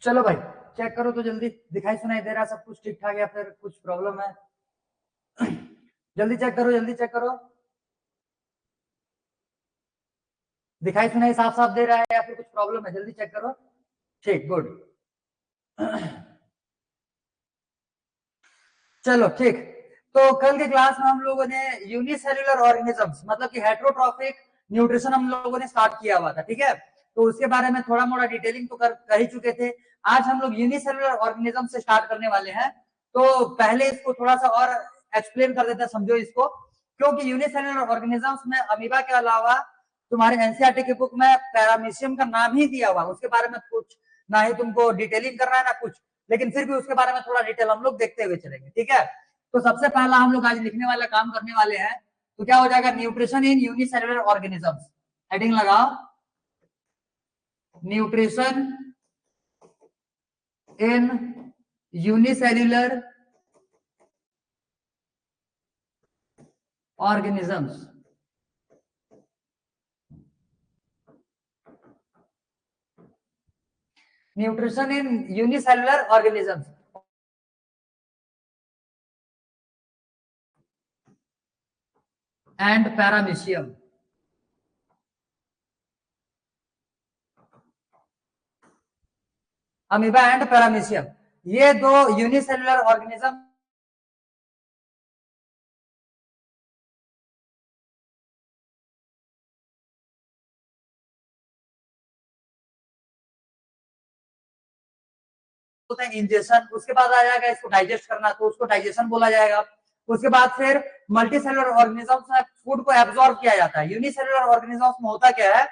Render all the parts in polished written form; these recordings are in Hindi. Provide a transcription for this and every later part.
चलो भाई चेक करो तो जल्दी, दिखाई सुनाई दे रहा सब कुछ ठीक ठाक या फिर कुछ प्रॉब्लम है? जल्दी चेक करो, जल्दी चेक करो। दिखाई सुनाई साफ साफ दे रहा है या फिर कुछ प्रॉब्लम है? जल्दी चेक करो। ठीक, गुड। चलो ठीक। तो कल के क्लास में हम लोगों ने यूनिसेल्युलर ऑर्गेनिजम्स मतलब कि हेट्रोट्रॉफिक न्यूट्रिशन हम लोगों ने स्टार्ट किया हुआ था, ठीक है। तो उसके बारे में थोड़ा मोड़ा डिटेलिंग तो कर ही चुके थे। आज हम लोग यूनिसेल्युलर ऑर्गेनिज्म से स्टार्ट करने वाले हैं। तो पहले इसको थोड़ा सा और एक्सप्लेन कर देते हैं, समझो इसको। क्योंकि यूनिसेल्युलर ऑर्गेनिजम्स में अमीबा के अलावा तुम्हारे एनसीईआरटी की बुक में पैरामीशियम का नाम ही दिया हुआ, उसके बारे में कुछ ना ही तुमको डिटेलिंग करना है ना कुछ, लेकिन फिर भी उसके बारे में थोड़ा डिटेल हम लोग देखते हुए चलेंगे, ठीक है। तो सबसे पहला हम लोग आज लिखने वाला काम करने वाले हैं। तो क्या हो जाएगा? Nutrition in unicellular organisms. Heading लगाओ, nutrition in unicellular organisms. Nutrition in unicellular organisms and paramecium. Amoeba and paramecium, ये दो यूनिसेल्युलर ऑर्गेनिज्म होता है इंजेशन, उसके बाद आ जाएगा इसको डाइजेस्ट करना, तो उसको डाइजेशन बोला जाएगा। उसके बाद फिर मल्टी सेलुलर ऑर्गेनिजम्स में फूड को एब्जॉर्ब किया जाता है। यूनिसेलुलर ऑर्गेनिजम्स में होता क्या है,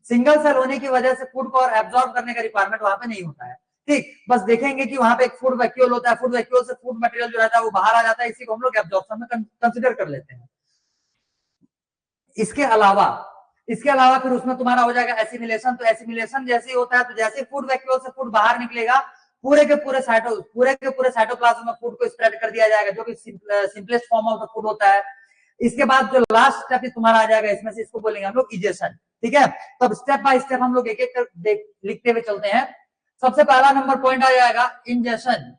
सिंगल सेल होने की वजह से फूड को और एब्जॉर्ब करने का रिक्वायरमेंट वहां पे नहीं होता है। ठीक, बस देखेंगे कि वहां पे एक फूड वैक्यूल होता है, फूड वैक्यूल से फूड मटेरियल जो रहता है वो बाहर आ जाता है, इसी को हम लोग एब्जॉर्प्शन में कंसिडर कर लेते हैं। इसके अलावा फिर उसमें तुम्हारा हो जाएगा एसिमिलेशन। तो एसिमिलेशन जैसे होता है, तो जैसे फूड वैक्यूल से फूड बाहर निकलेगा, पूरे के पूरे साइटोप्लाज्म में फूड को स्प्रेड कर दिया जाएगा, जो कि simplest form of the food होता है। इसके बाद जो लास्ट स्टेप तुम्हारा आ जाएगा इसमें से, इसको बोलेंगे हम लोग इजेशन, ठीक है। तो अब स्टेप बाय स्टेप हम लोग एक एक कर लिखते हुए चलते हैं। सबसे पहला नंबर पॉइंट आ जाएगा इंजेशन।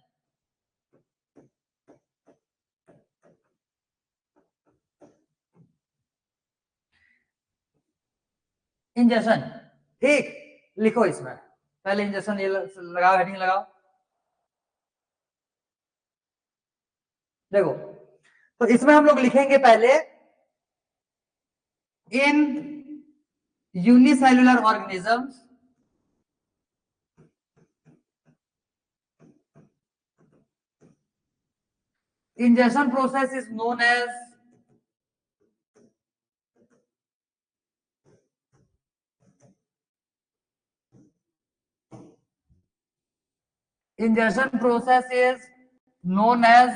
इंजेशन, ठीक, लिखो इसमें पहले इंजेक्शन ये लगाओ, हेडिंग लगाओ। देखो, तो इसमें हम लोग लिखेंगे पहले इन unicellular organisms ingestion process is known as ingestion process is known as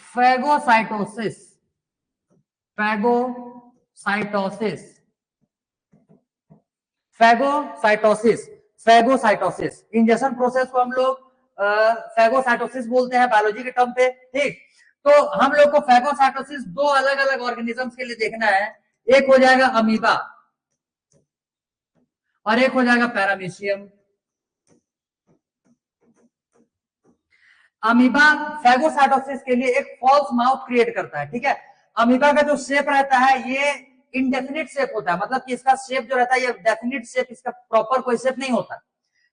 phagocytosis। phagocytosis, phagocytosis, phagocytosis injection process को हम लोग फैगोसाइटोसिस बोलते हैं बायोलॉजी के टर्म पे, ठीक। तो हम लोग को फैगोसाइटोसिस दो अलग अलग ऑर्गेनिजम्स के लिए देखना है। एक हो जाएगा अमीबा और एक हो जाएगा पैरामीशियम। अमीबा फैगोसाइटोसिस के लिए एक फॉल्स माउथ क्रिएट करता है, ठीक है। अमीबा का जो शेप रहता है ये इनडेफिनिट शेप होता है, मतलब कि इसका शेप जो रहता है ये डेफिनिट शेप, इसका प्रॉपर कोई शेप नहीं होता।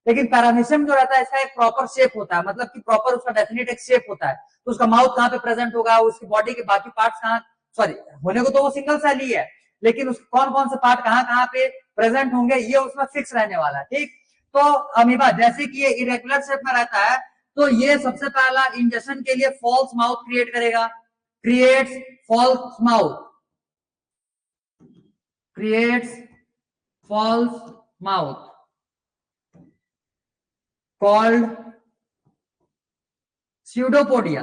लेकिन पैरामीशियम जो रहता है इसका एक प्रॉपर शेप होता है, मतलब कि प्रॉपर उसका डेफिनिट एक शेप होता है। तो उसका माउथ कहाँ पे प्रेजेंट होगा, उसकी बॉडी के बाकी पार्ट्स कहाँ, सॉरी होने को तो वो सिंगल सेल ही है, लेकिन उस कौन कौन से पार्ट कहाँ कहाँ पे प्रेजेंट होंगे ये उसमें फिक्स रहने वाला है, ठीक। तो अमीबा जैसे कि ये इरेगुलर शेप में रहता है, तो ये सबसे पहला इंजेक्शन के लिए फॉल्स माउथ क्रिएट करेगा, creates false mouth, creates false mouth called pseudopodia,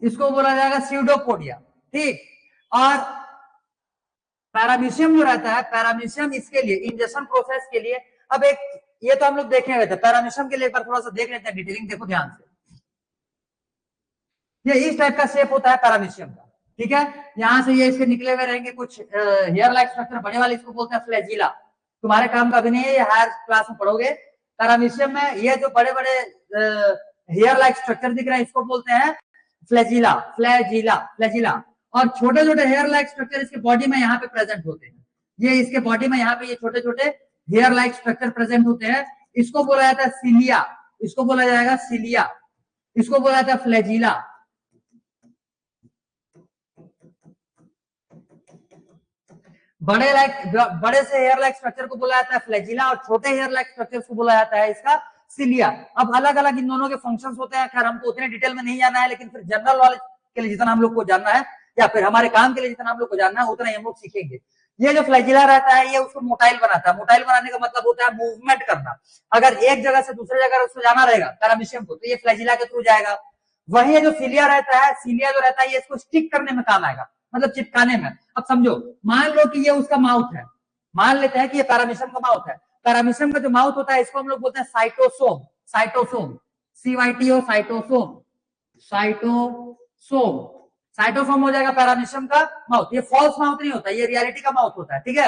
इसको बोला जाएगा स्यूडोपोडिया, ठीक। और पैरामीशियम जो रहता है, पैरामीशियम इसके लिए इंजेक्शन प्रोसेस के लिए, अब एक ये तो हम लोग देखे हुए थे, पैरामीशियम के लिए एक बार थोड़ा सा देख लेते हैं डिटेलिंग, देखो ध्यान से। ये इस टाइप का शेप होता है पैरामीशियम का, ठीक है। यहां से ये इसके निकले हुए रहेंगे कुछ हेयर लाइक स्ट्रक्चर बड़े वाले, इसको बोलते हैं फ्लैजिला, तुम्हारे काम का अभी नहीं है, ये हायर क्लास में पढ़ोगे। पैरामीशियम में ये जो बड़े बड़े हेयर लाइक स्ट्रक्चर दिख रहे हैं इसको बोलते हैं फ्लैजिला, फ्लैजिला, फ्लैजिला। और छोटे छोटे हेयर लाइक स्ट्रक्चर इसके बॉडी में यहाँ पे प्रेजेंट होते हैं। ये इसके बॉडी में यहाँ पे ये छोटे छोटे हेयर लाइक स्ट्रक्चर प्रेजेंट होते हैं। इसको बोला जाता है सिलिया, इसको बोला जाएगा सिलिया, इसको बोला जाता है फ्लैजिला। बड़े से हेयर लाइक स्ट्रक्चर को बोला जाता है फ्लैजिला और छोटे हेयर लाइक स्ट्रक्चर को बोला जाता है इसका सिलिया। अब अलग अलग इन दोनों के फंक्शंस होते हैं, खैर हमको उतने डिटेल में नहीं जानना है, लेकिन फिर जनरल नॉलेज के लिए जितना हम लोग को जानना है या फिर हमारे काम के लिए जितना हम लोग को जानना है उतना ही हम लोग सीखेंगे। ये जो फ्लैजिला रहता है ये उसको मोटाइल बनाता है। मोटाइल बनाने का मतलब होता है मूवमेंट करना। अगर एक जगह से दूसरे जगह उसको जाना रहेगा पैरामीशियम को, तो ये फ्लैजिला के थ्रू जाएगा। वही जो सिलिया रहता है, सिलिया जो रहता है ये इसको स्टिक करने में काम आएगा, मतलब चिपकाने में। अब समझो, मान लो कि ये उसका माउथ है, मान लेते हैं कि ये पैरामीशियम का माउथ है। पैरामीशियम का जो माउथ होता है इसको हम लोग बोलते हैं साइटोसोम, साइटोसोम, CYTO, साइटोसोम, साइटोसोम। साइटोसोम हो जाएगा पैरामीशियम का माउथ। ये फॉल्स माउथ नहीं होता, ये रियलिटी का माउथ होता है, ठीक है।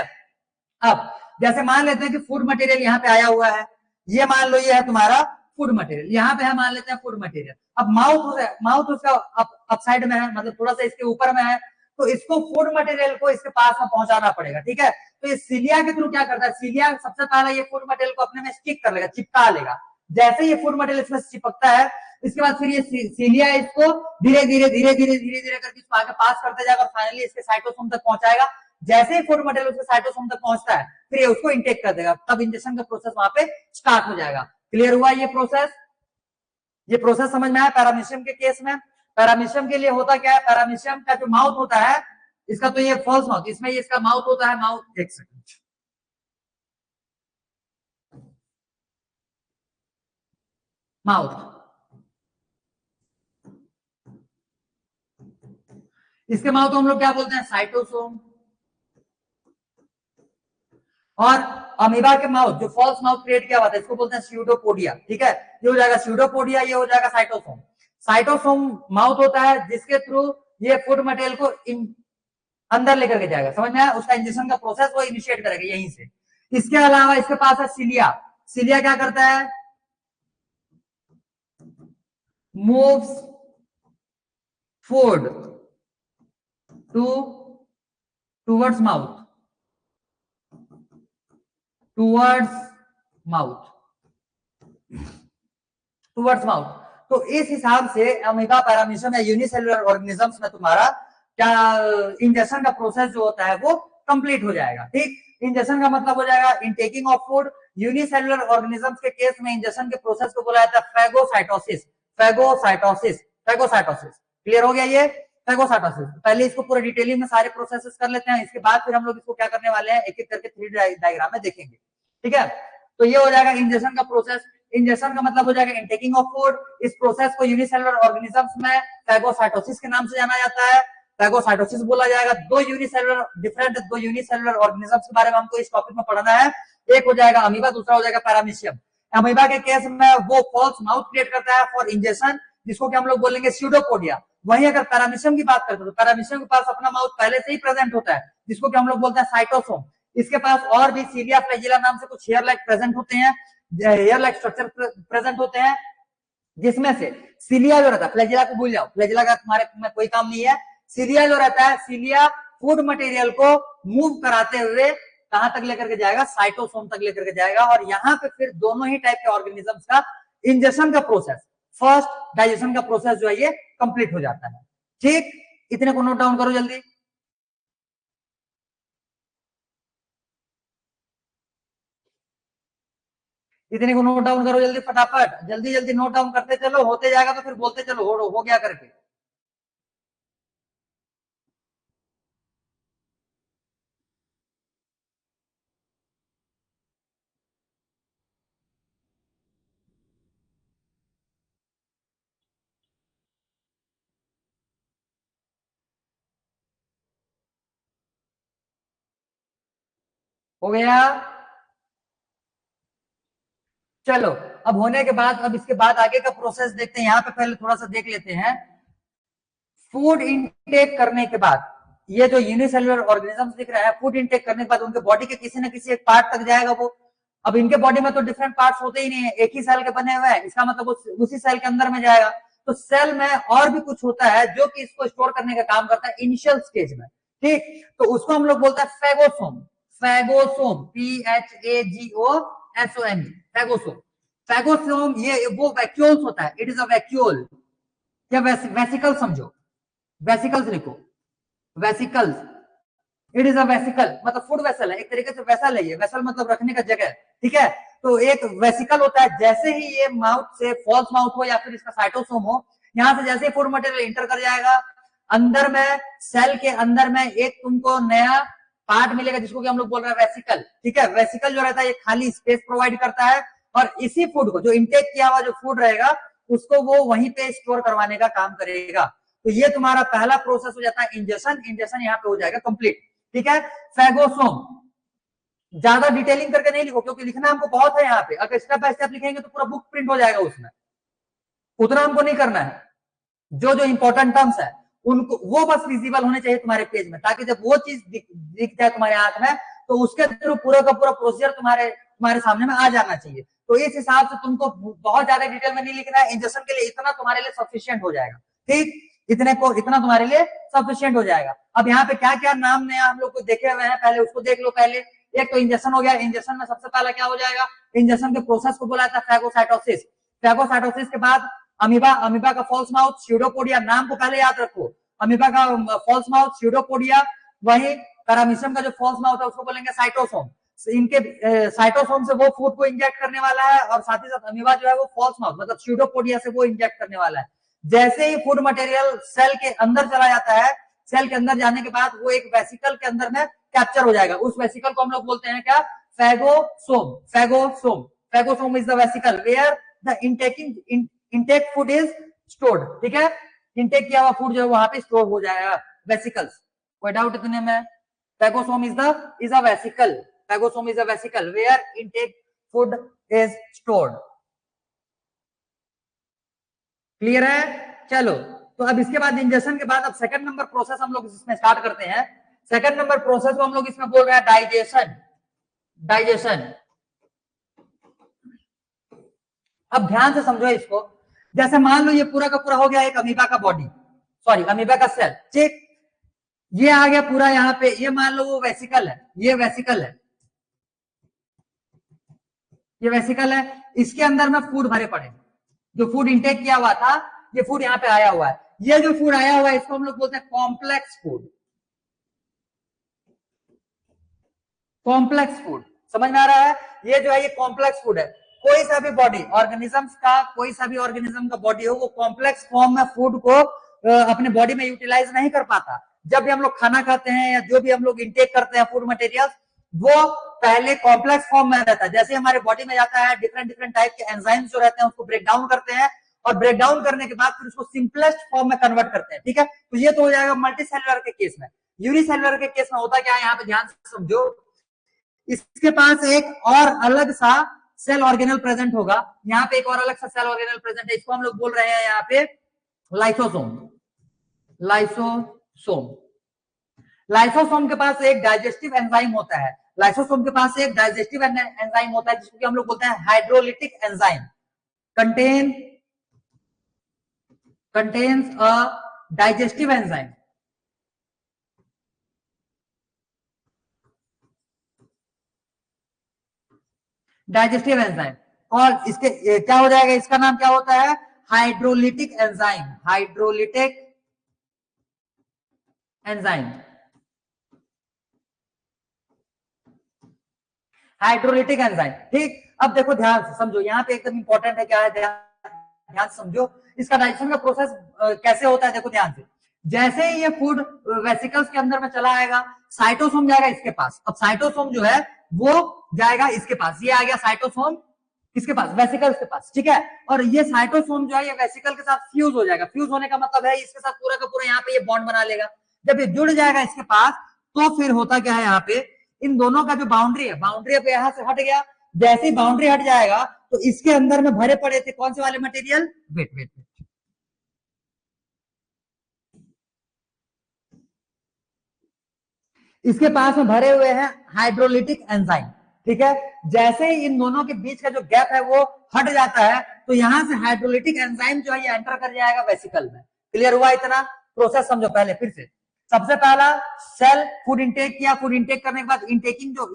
अब जैसे मान लेते हैं कि फूड मटेरियल यहाँ पे आया हुआ है, ये मान लो ये है तुम्हारा फूड मटेरियल, यहाँ पे है मान लेते हैं फूड मटेरियल। अब माउथ उसका अप साइड में है, मतलब थोड़ा सा इसके ऊपर में है, तो इसको फूड मटेरियल को इसके पास में पहुंचाना पड़ेगा, ठीक है। तो ये सिलिया के थ्रू क्या करता है, सिलिया सबसे पहले ये फूड मटेरियल को अपने में स्टिक कर लेगा, चिपका लेगा। जैसे ये फूड मटेरियल इसमें चिपकता है, इसके बाद फिर ये सिलिया इसको धीरे धीरे धीरे धीरे धीरे धीरे करके इसको आगे पास करते जाएगा और फाइनली इसके साइटोसोम तक पहुंचाएगा। जैसे ही फूड मटेरियल उसके साइटोसोम तक पहुंचता है फिर ये उसको इंटेक कर देगा, तब इंजेक्शन का प्रोसेस वहां पे स्टार्ट हो जाएगा। क्लियर हुआ ये प्रोसेस? ये प्रोसेस समझ में आया पैरामीशियम के केस में? पैरामीशियम के लिए होता क्या है, पैरामीशियम का जो माउथ होता है इसका, तो ये फॉल्स माउथ, इसमें ये इसका माउथ होता है, माउथ, एक सेकंड, माउथ, इसके माउथ को हम लोग क्या बोलते हैं, साइटोसोम। और अमीबा के माउथ, जो फॉल्स माउथ क्रिएट किया हुआ था, इसको बोलते हैं स्यूडोपोडिया, ठीक है। ये हो जाएगा स्यूडोपोडिया, ये हो जाएगा साइटोसोम। साइटोसोम माउथ होता है जिसके थ्रू ये फूड मटेरियल को अंदर लेकर के जाएगा, समझ में आया? उसका इंजेक्शन का प्रोसेस वो इनिशिएट करेगा यहीं से। इसके अलावा इसके पास है सिलिया। सिलिया क्या करता है, moves food towards mouth, towards mouth, towards mouth. तो इस हिसाब से अमीबा, पैरामीशियम या यूनिसेलुलर ऑर्गेनिजम्स में तुम्हारा क्या इंजेक्शन का प्रोसेस जो होता है वो कंप्लीट हो जाएगा, ठीक। इंजेक्शन का मतलब हो जाएगा इनटेकिंग ऑफ फूड। यूनिसेलुलर ऑर्गेनिजम्स के केस में इंजेक्शन के प्रोसेस को बोला जाता है फैगोसाइटोसिस, फैगोसाइटोसिस, फैगोसाइटोसिस। क्लियर हो गया ये फैगोसाइटोसिस? पहले इसको पूरा डिटेलिंग में सारे प्रोसेसेस कर लेते हैं, इसके बाद फिर हम लोग इसको क्या करने वाले हैं, एक एक करके 3D डायग्राम में देखेंगे, ठीक है। तो ये हो जाएगा इंजेक्शन का प्रोसेस। इंजेक्शन का मतलब हो जाएगा इनटेकिंग ऑफ फूड। इस प्रोसेस को यूनिसेलुलर ऑर्गेनिजम्स में फैगोसाइटोसिस के नाम से जाना जाता है, फैगोसाइटोसिस बोला जाएगा। दो यूनिसेलुलर ऑर्गेनिजम्स के बारे में हमको इस टॉपिक में पढ़ना है। एक हो जाएगा अमीबा, दूसरा हो जाएगा पैरामीशियम। अमीबा के केस में वो फॉल्स माउथ क्रिएट करता है फॉर इंजेक्शन, जिसको कि हम लोग बोलेंगे स्यूडोपोडिया। वहीं अगर पैरामीशियम की बात करते हैं तो पैरामीशियम के पास अपना माउथ पहले से ही प्रेजेंट होता है, जिसको कि हम लोग बोलते हैं साइटोसोम। इसके पास और भी सिलिया, फ्लैजिला नाम से कुछ हेयर लाइक प्रेजेंट होते हैं, हेयर लाइक स्ट्रक्चर प्रेजेंट होते हैं, जिसमें से सिलिया जो रहता है, फ्लैजिला को भूल जाओ, फ्लैजिला का तुम्हारे में कोई काम नहीं है। सिलिया जो रहता है, सिलिया फूड मटेरियल को मूव कराते हुए कहां तक लेकर के जाएगा, साइटोसोम तक लेकर के जाएगा। और यहाँ पे फिर दोनों ही टाइप के ऑर्गेनिजम्स का इंजेक्शन का प्रोसेस, फर्स्ट डाइजेशन का प्रोसेस जो है ये कंप्लीट हो जाता है, ठीक। इतने को नोट डाउन करो जल्दी। इतने को नोट डाउन करो जल्दी, फटाफट, जल्दी जल्दी नोट डाउन करते चलो, होते जाएगा तो फिर बोलते चलो हो गया करके। हो गया? चलो, अब होने के बाद अब इसके बाद आगे का प्रोसेस देखते हैं। यहाँ पे पहले थोड़ा सा देख लेते हैं। फूड इनटेक करने के बाद, ये जो यूनिसेलुलर ऑर्गेनिजम्स दिख रहा है, फूड इनटेक करने के बाद उनके बॉडी के किसी न किसी एक पार्ट तक जाएगा वो। अब इनके बॉडी में तो डिफरेंट पार्ट्स होते ही नहीं है, एक ही सेल के बने हुए हैं, इसका मतलब उसी सेल के अंदर में जाएगा। तो सेल में और भी कुछ होता है जो कि इसको स्टोर करने का काम करता है इनिशियल स्टेज में, ठीक। तो उसको हम लोग बोलते हैं phagosome. Phagosome, PHAGOSOM, phagosome. Phagosome ये वो वैक्यूल्स होता है, इट इज अ वैक्यूल, या वेसिकल समझो, वेसिकल्स लिखो, vesicles, it is a vesicle, मतलब फूड वेसल है, एक तरीके से वेसल है ये, वेसल मतलब रखने का जगह, ठीक है। तो एक वेसिकल होता है, जैसे ही ये माउथ से फॉल्स माउथ हो या फिर इसका साइटोसोम हो, यहां से जैसे ही फूड मटेरियल इंटर कर जाएगा, अंदर में सेल के अंदर में एक तुमको नया पार्ट मिलेगा जिसको कि हम लोग बोल रहे हैं वेसिकल, ठीक है। वेसिकल जो रहता है ये खाली स्पेस प्रोवाइड करता है और इसी फूड को, जो इंटेक किया हुआ जो फूड रहेगा, उसको वो वहीं पे स्टोर करवाने का काम करेगा। तो ये तुम्हारा पहला प्रोसेस हो जाता है इंजेक्शन। इंजेक्शन यहाँ पे हो जाएगा कंप्लीट, ठीक है। फेगोसोम ज्यादा डिटेलिंग करके नहीं लिखो, क्योंकि लिखना हमको बहुत है यहाँ पे, अगर स्टेप बाय स्टेप लिखेंगे तो पूरा बुक प्रिंट हो जाएगा उसमें, उतना हमको नहीं करना है। जो जो इंपॉर्टेंट टर्म्स है उनको वो बस विजिबल होने चाहिए तुम्हारे पेज में, ताकि जब वो चीज दिख जाए तुम्हारे आंख में तो उसके थ्रू पूरा का पूरा प्रोसीजर तुम्हारे सामने में आ जाना चाहिए। तो इस हिसाब से तुमको बहुत ज्यादा डिटेल में नहीं लिखना है, इंजेक्शन के लिए इतना तुम्हारे लिए सफिशियंट हो जाएगा, ठीक। इतना तुम्हारे लिए सफिशियंट हो जाएगा। अब यहाँ पे क्या क्या नाम नया हम लोग को देखे हुए हैं, पहले उसको देख लो। पहले एक तो इंजेक्शन हो गया, इंजेक्शन में सबसे पहला क्या हो जाएगा, इंजेक्शन के प्रोसेस को बोला जाता है फैगोसाइटोसिस। फैगोसाइटोसिस के बाद अमीबा, अमीबा का फॉल्स माउथ, स्यूडोपोडिया, नाम को पहले याद रखो, अमीबा का फॉल्स माउथ, स्यूडोपोडिया, वही पैरामीशियम का जो फॉल्स माउथ है उसको बोलेंगे साइटोसोम। इनके साइटोसोम से वो फूड को इंजेक्ट करने वाला है, और साथ ही साथ अमीबा जो है वो फॉल्स माउथ मतलब स्यूडोपोडिया से वो इंजेक्ट करने वाला है। जैसे ही फूड मटेरियल सेल के अंदर चला जाता है, सेल के अंदर जाने के बाद वो एक वेसिकल के अंदर में कैप्चर हो जाएगा, उस वेसिकल को हम लोग बोलते हैं क्या, phagosome. Phagosome, phagosome is the vesicle where the intake food is stored, ठीक है। इंटेक किया हुआ फूड जो है वहां पे स्टोर हो जाएगा, वेसिकल्स। कोई डाउट इतने में? Phagosome is a vesicle, phagosome is a vesicle where intake food is stored. Clear है? चलो, तो अब इसके बाद इंजेक्शन के बाद अब सेकंड नंबर प्रोसेस हम लोग इसमें स्टार्ट करते हैं। सेकंड नंबर प्रोसेस को हम लोग इसमें बोल रहे हैं डाइजेशन। डाइजेशन, अब ध्यान से समझो इसको। जैसे मान लो ये पूरा का पूरा हो गया एक अमीबा का बॉडी, सॉरी अमीबा का सेल, ठीक। ये आ गया पूरा यहाँ पे, ये मान लो वो वेसिकल है, ये वेसिकल है, ये वेसिकल है, इसके अंदर में फूड भरे पड़े, जो फूड इंटेक किया हुआ था ये फूड यहाँ पे आया हुआ है। ये जो फूड आया हुआ है इसको हम लोग बोलते हैं कॉम्प्लेक्स फूड। कॉम्प्लेक्स फूड समझ में आ रहा है? ये जो है ये कॉम्प्लेक्स फूड है। कोई सा भी बॉडी ऑर्गेनिजम्स का, कोई सा भी ऑर्गेनिज्म का बॉडी हो, वो कॉम्प्लेक्स फॉर्म में फूड को अपने बॉडी में यूटिलाइज नहीं कर पाता। जब भी हम लोग खाना खाते हैं या जो भी हम लोग इंटेक करते हैं फूड मटेरियल्स, वो पहले कॉम्प्लेक्स फॉर्म में रहता है। जैसे हमारे बॉडी में जाता है, डिफरेंट डिफरेंट टाइप के एंजाइम्स जो रहते हैं उसको ब्रेक डाउन करते हैं, और ब्रेक डाउन करने के बाद फिर उसको सिंपलेस्ट फॉर्म में कन्वर्ट करते हैं, ठीक है। तो ये तो हो जाएगा मल्टी सेलुलर के केस में। यूनिसेलुलर के केस में होता क्या है, यहाँ पे ध्यान से समझो, इसके पास एक और अलग सा सेल ऑर्गेनल प्रेजेंट होगा। यहाँ पे एक और अलग सा सेल ऑर्गेनल प्रेजेंट है, इसको हम लोग बोल रहे हैं यहाँ पे लाइसोसोम। लाइसोसोम, लाइसोसोम के पास एक डाइजेस्टिव एंजाइम होता है। लाइसोसोम के पास एक डाइजेस्टिव एंजाइम होता है जिसको हम लोग बोलते हैं hydrolytic enzyme. Contains a digestive enzyme. Digestive enzyme, और इसके क्या हो जाएगा, इसका नाम क्या होता है, hydrolytic enzyme. Hydrolytic enzyme, hydrolytic enzyme, ठीक। अब देखो ध्यान से समझो, यहाँ पे एकदम इंपॉर्टेंट है, क्या है, ध्यान समझो इसका डाइजेशन का प्रोसेस कैसे होता है। देखो ध्यान से, जैसे ही ये फूड वेसिकल्स के अंदर में चला आएगा, साइटोसोम जाएगा इसके पास। अब साइटोसोम जो है वो जाएगा इसके पास, ये आ गया साइटोसोम किसके पास, वेसिकल्स के पास, ठीक है। और ये साइटोसोम जो है ये वेसिकल के साथ फ्यूज हो जाएगा। फ्यूज होने का मतलब है इसके साथ पूरा का पूरा यहाँ पे ये बॉन्ड बना लेगा। जब ये जुड़ जाएगा इसके पास, तो फिर होता क्या है, यहाँ पे इन दोनों का जो बाउंड्री है, बाउंड्री अब यहाँ से हट गया। जैसे ही बाउंड्री हट जाएगा तो इसके अंदर में भरे पड़े थे कौन से वाले मटेरियल, वेट वेट वेट, इसके पास में भरे हुए हैं हाइड्रोलिटिक एंजाइम, ठीक है। जैसे ही इन दोनों के बीच का जो गैप है वो हट जाता है, तो यहां से हाइड्रोलिटिक एंजाइम जो है ये एंटर कर जाएगा वेसिकल में। क्लियर हुआ इतना? प्रोसेस समझो पहले फिर से। सबसे पहला सेल फूड इंटेक किया, फूड इंटेक करने के बाद इंटेकिंग जो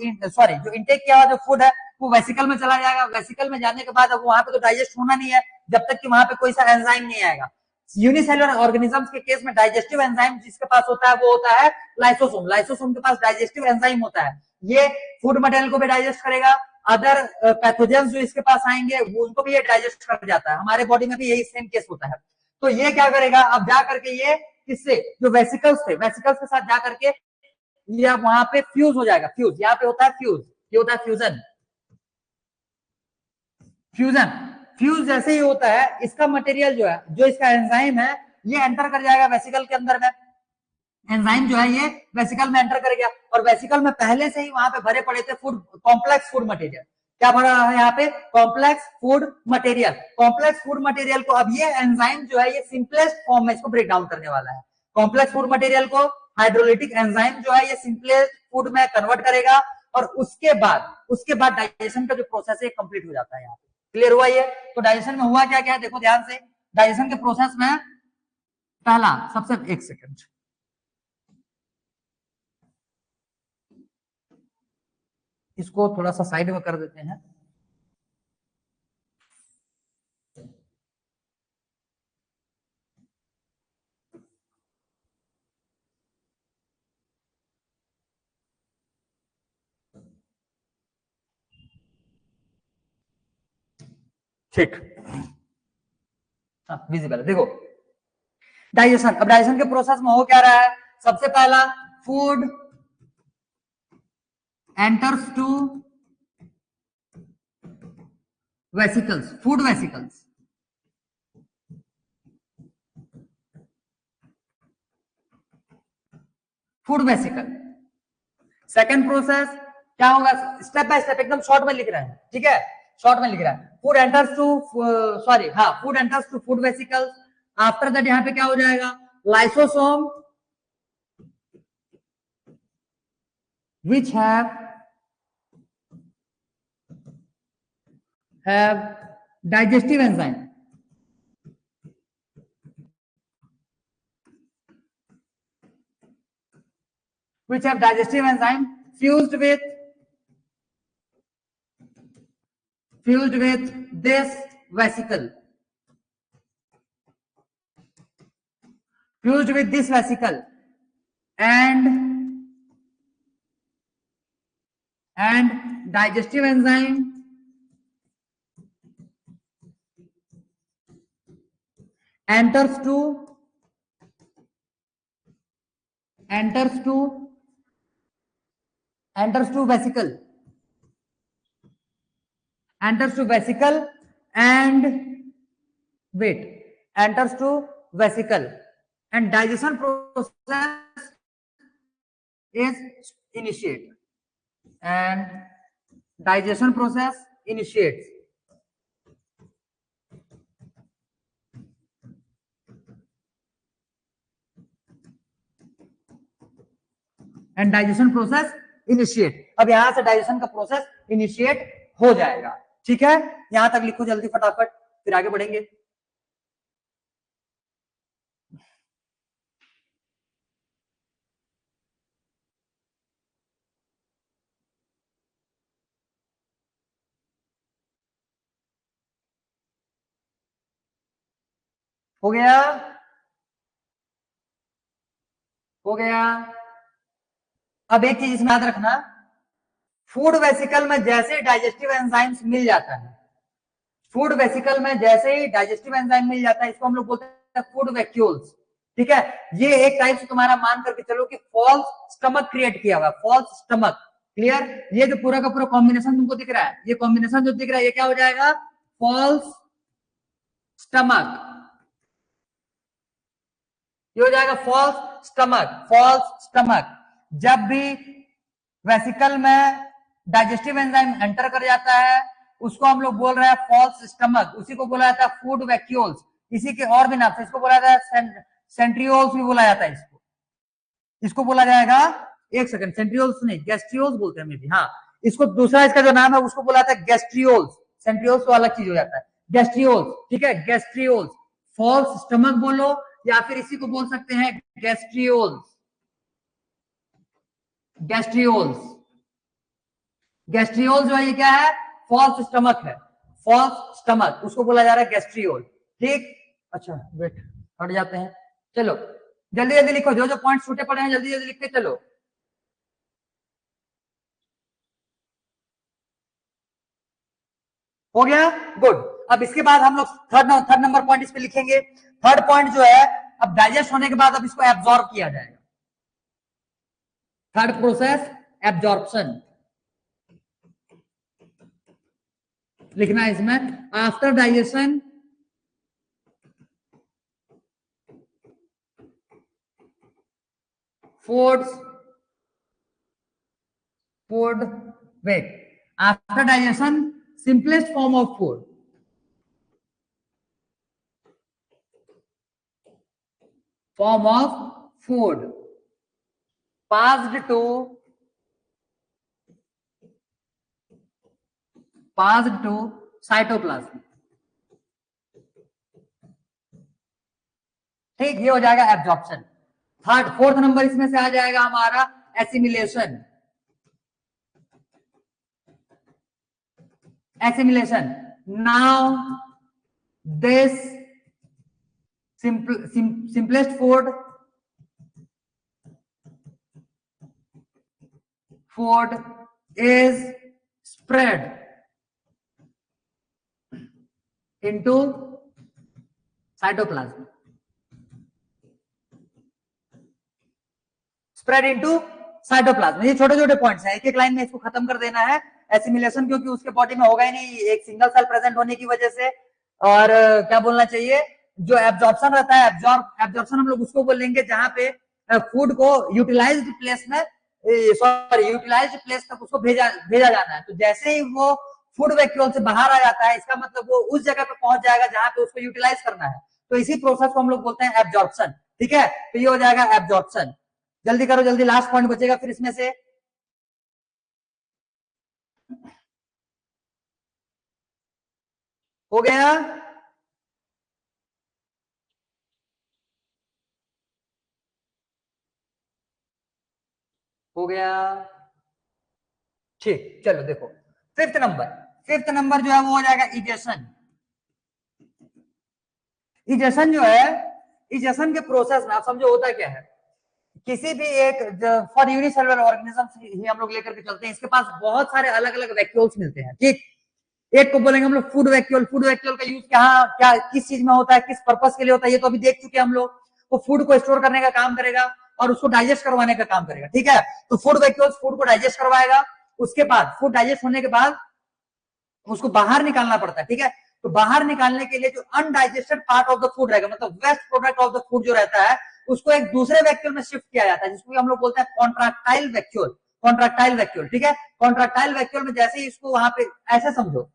इंटेक किया हुआ जो फूड है वो वेसिकल में चला जाएगा। वेसिकल में जाने के बाद अब वहां पे तो डाइजेस्ट होना नहीं है जब तक कि वहां पे कोई सा एंजाइम नहीं आएगा। यूनिसेलुलर ऑर्गेनिजम्स के केस में डाइजेस्टिव एंजाइम जिसके पास होता है वो होता है लाइसोसोम। लाइसोसोम के पास डाइजेस्टिव एंजाइम होता है, ये फूड मटेरियल को भी डाइजेस्ट करेगा। अदर पैथोजेंस जो इसके पास आएंगे वो उनको भी ये डाइजेस्ट कर जाता है। हमारे बॉडी में भी यही सेम केस होता है। तो ये क्या करेगा, अब जा करके ये किससे, जो वेसिकल्स थे, वेसिकल्स के साथ जा करके ये वहां पे फ्यूज हो जाएगा। फ्यूज यहाँ पे होता है, फ्यूज ये होता है फ्यूजन। फ्यूजन फ्यूज जैसे ही होता है, इसका मटेरियल जो है, जो इसका एंजाइम है, ये एंटर कर जाएगा वेसिकल के अंदर में। एंजाइम जो है ये वेसिकल में एंटर कर गया, और वेसिकल में पहले से ही वहां पे भरे पड़े थे फूड, कॉम्प्लेक्स फूड मटेरियल। क्या भरा है यहाँ पे? Complex food material. Complex food material को अब ये एंजाइम जो है ये सिंपलेस्ट फॉर्म में इसको ब्रेक डाउन करने वाला है। कॉम्प्लेक्स फूड मटेरियल को हाइड्रोलिटिक एंजाइम जो है ये सिंपलेस्ट फूड में कन्वर्ट करेगा, और उसके बाद डाइजेशन का जो प्रोसेस है कंप्लीट हो जाता है। यहाँ पे क्लियर हुआ ये? तो डाइजेशन में हुआ क्या क्या, देखो ध्यान से। डाइजेशन के प्रोसेस में पहला सबसे, एक सेकेंड, इसको थोड़ा सा साइड में कर देते हैं। ठीक, विजिबल है, देखो डाइजेशन। अब डाइजेशन के प्रोसेस में हो क्या रहा है, सबसे पहला food enters to vesicles, food vesicles. Food vesicle. Second process क्या होगा, स्टेप बाय स्टेप एकदम शॉर्ट में लिख रहे हैं, ठीक है, शॉर्ट में लिख रहा है। फूड एंटर्स टू, सॉरी हाँ, food enters to food vesicles. After that यहाँ पे क्या हो जाएगा, lysosome which have digestive enzyme, which have digestive enzyme fused with this vesicle, fused with this vesicle, and digestive enzyme enters to vesicle, enters to vesicle and wait, enters to vesicle, and digestion process is initiated, and digestion process initiates, and digestion process initiate. अब यहां से डाइजेशन का प्रोसेस इनिशिएट हो जाएगा, ठीक है। यहां तक लिखो जल्दी फटाफट, फिर आगे बढ़ेंगे। हो गया, हो गया। अब एक चीज इसमें याद रखना, फूड वेसिकल में जैसे डाइजेस्टिव एंजाइम्स मिल जाता है, फूड वेसिकल में जैसे ही डाइजेस्टिव एंजाइम मिल जाता है, इसको हम लोग बोलते हैं फूड वैक्यूल्स, ठीक है। ये एक टाइप से तुम्हारा मान करके चलो कि फॉल्स स्टमक क्रिएट किया हुआ, फॉल्स स्टमक। क्लियर? ये जो पूरा का पूरा कॉम्बिनेशन तुमको दिख रहा है, ये कॉम्बिनेशन जो दिख रहा है ये क्या हो जाएगा, फॉल्स स्टमक। ये हो जाएगा फॉल्स स्टमक, फॉल्स स्टमक। जब भी वेसिकल में डाइजेस्टिव एंजाइम एंटर कर जाता है उसको हम लोग बोल रहे हैं फॉल्स स्टमक, उसी को बोला जाता है फूड वैक्यूल्स। इसी के और भी नाम से इसको बोला जाता है सेंट्रियोल्स भी बोला जाता है, इसको बोला जाएगा एक सेकंड, सेंट्रियोल्स नहीं, गैस्ट्रियोल्स बोलते हैं मे भी, हाँ इसको दूसरा इसका जो नाम है उसको बोला जाता है गैस्ट्रियोल्स, सेंट्रियोल्स तो अलग चीज हो जाता है, गैस्ट्रियोल्स, ठीक है, गैस्ट्रियोल्स, फॉल्स स्टमक बोलो या फिर इसी को बोल सकते हैं गैस्ट्रियोल्स, गैस्ट्रियोल्स, गैस्ट्रियोल जो है ये क्या है, फॉल्स स्टमक है, फॉल्स स्टमक उसको बोला जा रहा है गैस्ट्रियोल, ठीक। अच्छा वेट, हट जाते हैं, चलो जल्दी जल्दी लिखो, जो जो पॉइंट छूटे पड़े हैं जल्दी जल्दी लिखते चलो। हो गया, गुड। अब इसके बाद हम लोग थर्ड नंबर पॉइंट इस पे लिखेंगे। थर्ड पॉइंट जो है, अब डाइजेस्ट होने के बाद अब इसको एब्जॉर्ब किया जाएगा। थर्ड प्रोसेस एब्जॉर्प्शन लिखना है इसमें, after digestion foods food wet, after digestion simplest form of food, form of food passed to cytoplasm, ठीक, ये हो जाएगा एब्जॉर्प्शन। फोर्थ नंबर इसमें से आ जाएगा हमारा assimilation, assimilation, now this simplest food is spread into cytoplasm, spread into cytoplasm. ये छोटे छोटे पॉइंट्स हैं, एक एक लाइन में इसको खत्म कर देना है। एसिमिलेशन क्योंकि उसके बॉडी में होगा ही नहीं, एक सिंगल सेल प्रेजेंट होने की वजह से। और क्या बोलना चाहिए, जो एब्जॉर्प्शन रहता है, एब्जॉर्प्शन हम लोग उसको बोलेंगे जहां पे फूड को यूटिलाइज्ड प्लेस में, सॉरी यूटिलाइज्ड प्लेस तक उसको भेजा जाना है। तो जैसे ही वो फूड वैक्यूल से बाहर आ जाता है, इसका मतलब वो उस जगह पे पहुंच जाएगा जहां पे उसको यूटिलाइज करना है। तो इसी प्रोसेस को हम लोग बोलते हैं एब्जॉर्प्शन, ठीक है। तो ये हो जाएगा एब्जॉर्प्शन। जल्दी करो, जल्दी, लास्ट पॉइंट बचेगा फिर इसमें से। हो गया, हो गया, ठीक। चलो देखो, फिफ्थ नंबर जो है वो हो जाएगा इजेशन। इजेशन जो है, इजेशन के प्रोसेस में आप समझो होता क्या है, किसी भी एक फॉर यूनिसेलुलर ऑर्गेनिज्म ही हम लोग लेकर के चलते हैं, इसके पास बहुत सारे अलग अलग वैक्यूल्स मिलते हैं, ठीक। एक को बोलेंगे हम लोग फूड वैक्यूल। फूड वैक्यूल का यूज क्या किस चीज में होता है, किस पर्पस के लिए होता है, ये तो अभी देख चुके हैं हम लोग। वो फूड को स्टोर करने का काम करेगा और उसको डाइजेस्ट करवाने का काम करेगा, ठीक है। तो फूड वैक्यूल फूड को डाइजेस्ट करवाएगा, उसके बाद फूड डाइजेस्ट होने के बाद उसको बाहर निकालना पड़ता है, ठीक है। तो बाहर निकालने के लिए जो undigested part of the food रहेगा, मतलब waste product of the food जो रहता है, उसको एक दूसरे वैक्यूल में शिफ्ट किया जाता है, जिसको हम लोग बोलते हैं कॉन्ट्रैक्टाइल वैक्यूल, कॉन्ट्रैक्टाइल वैक्यूल, ठीक है। कॉन्ट्रैक्टाइल वैक्यूल में जैसे ही इसको वहां पे ऐसे समझो,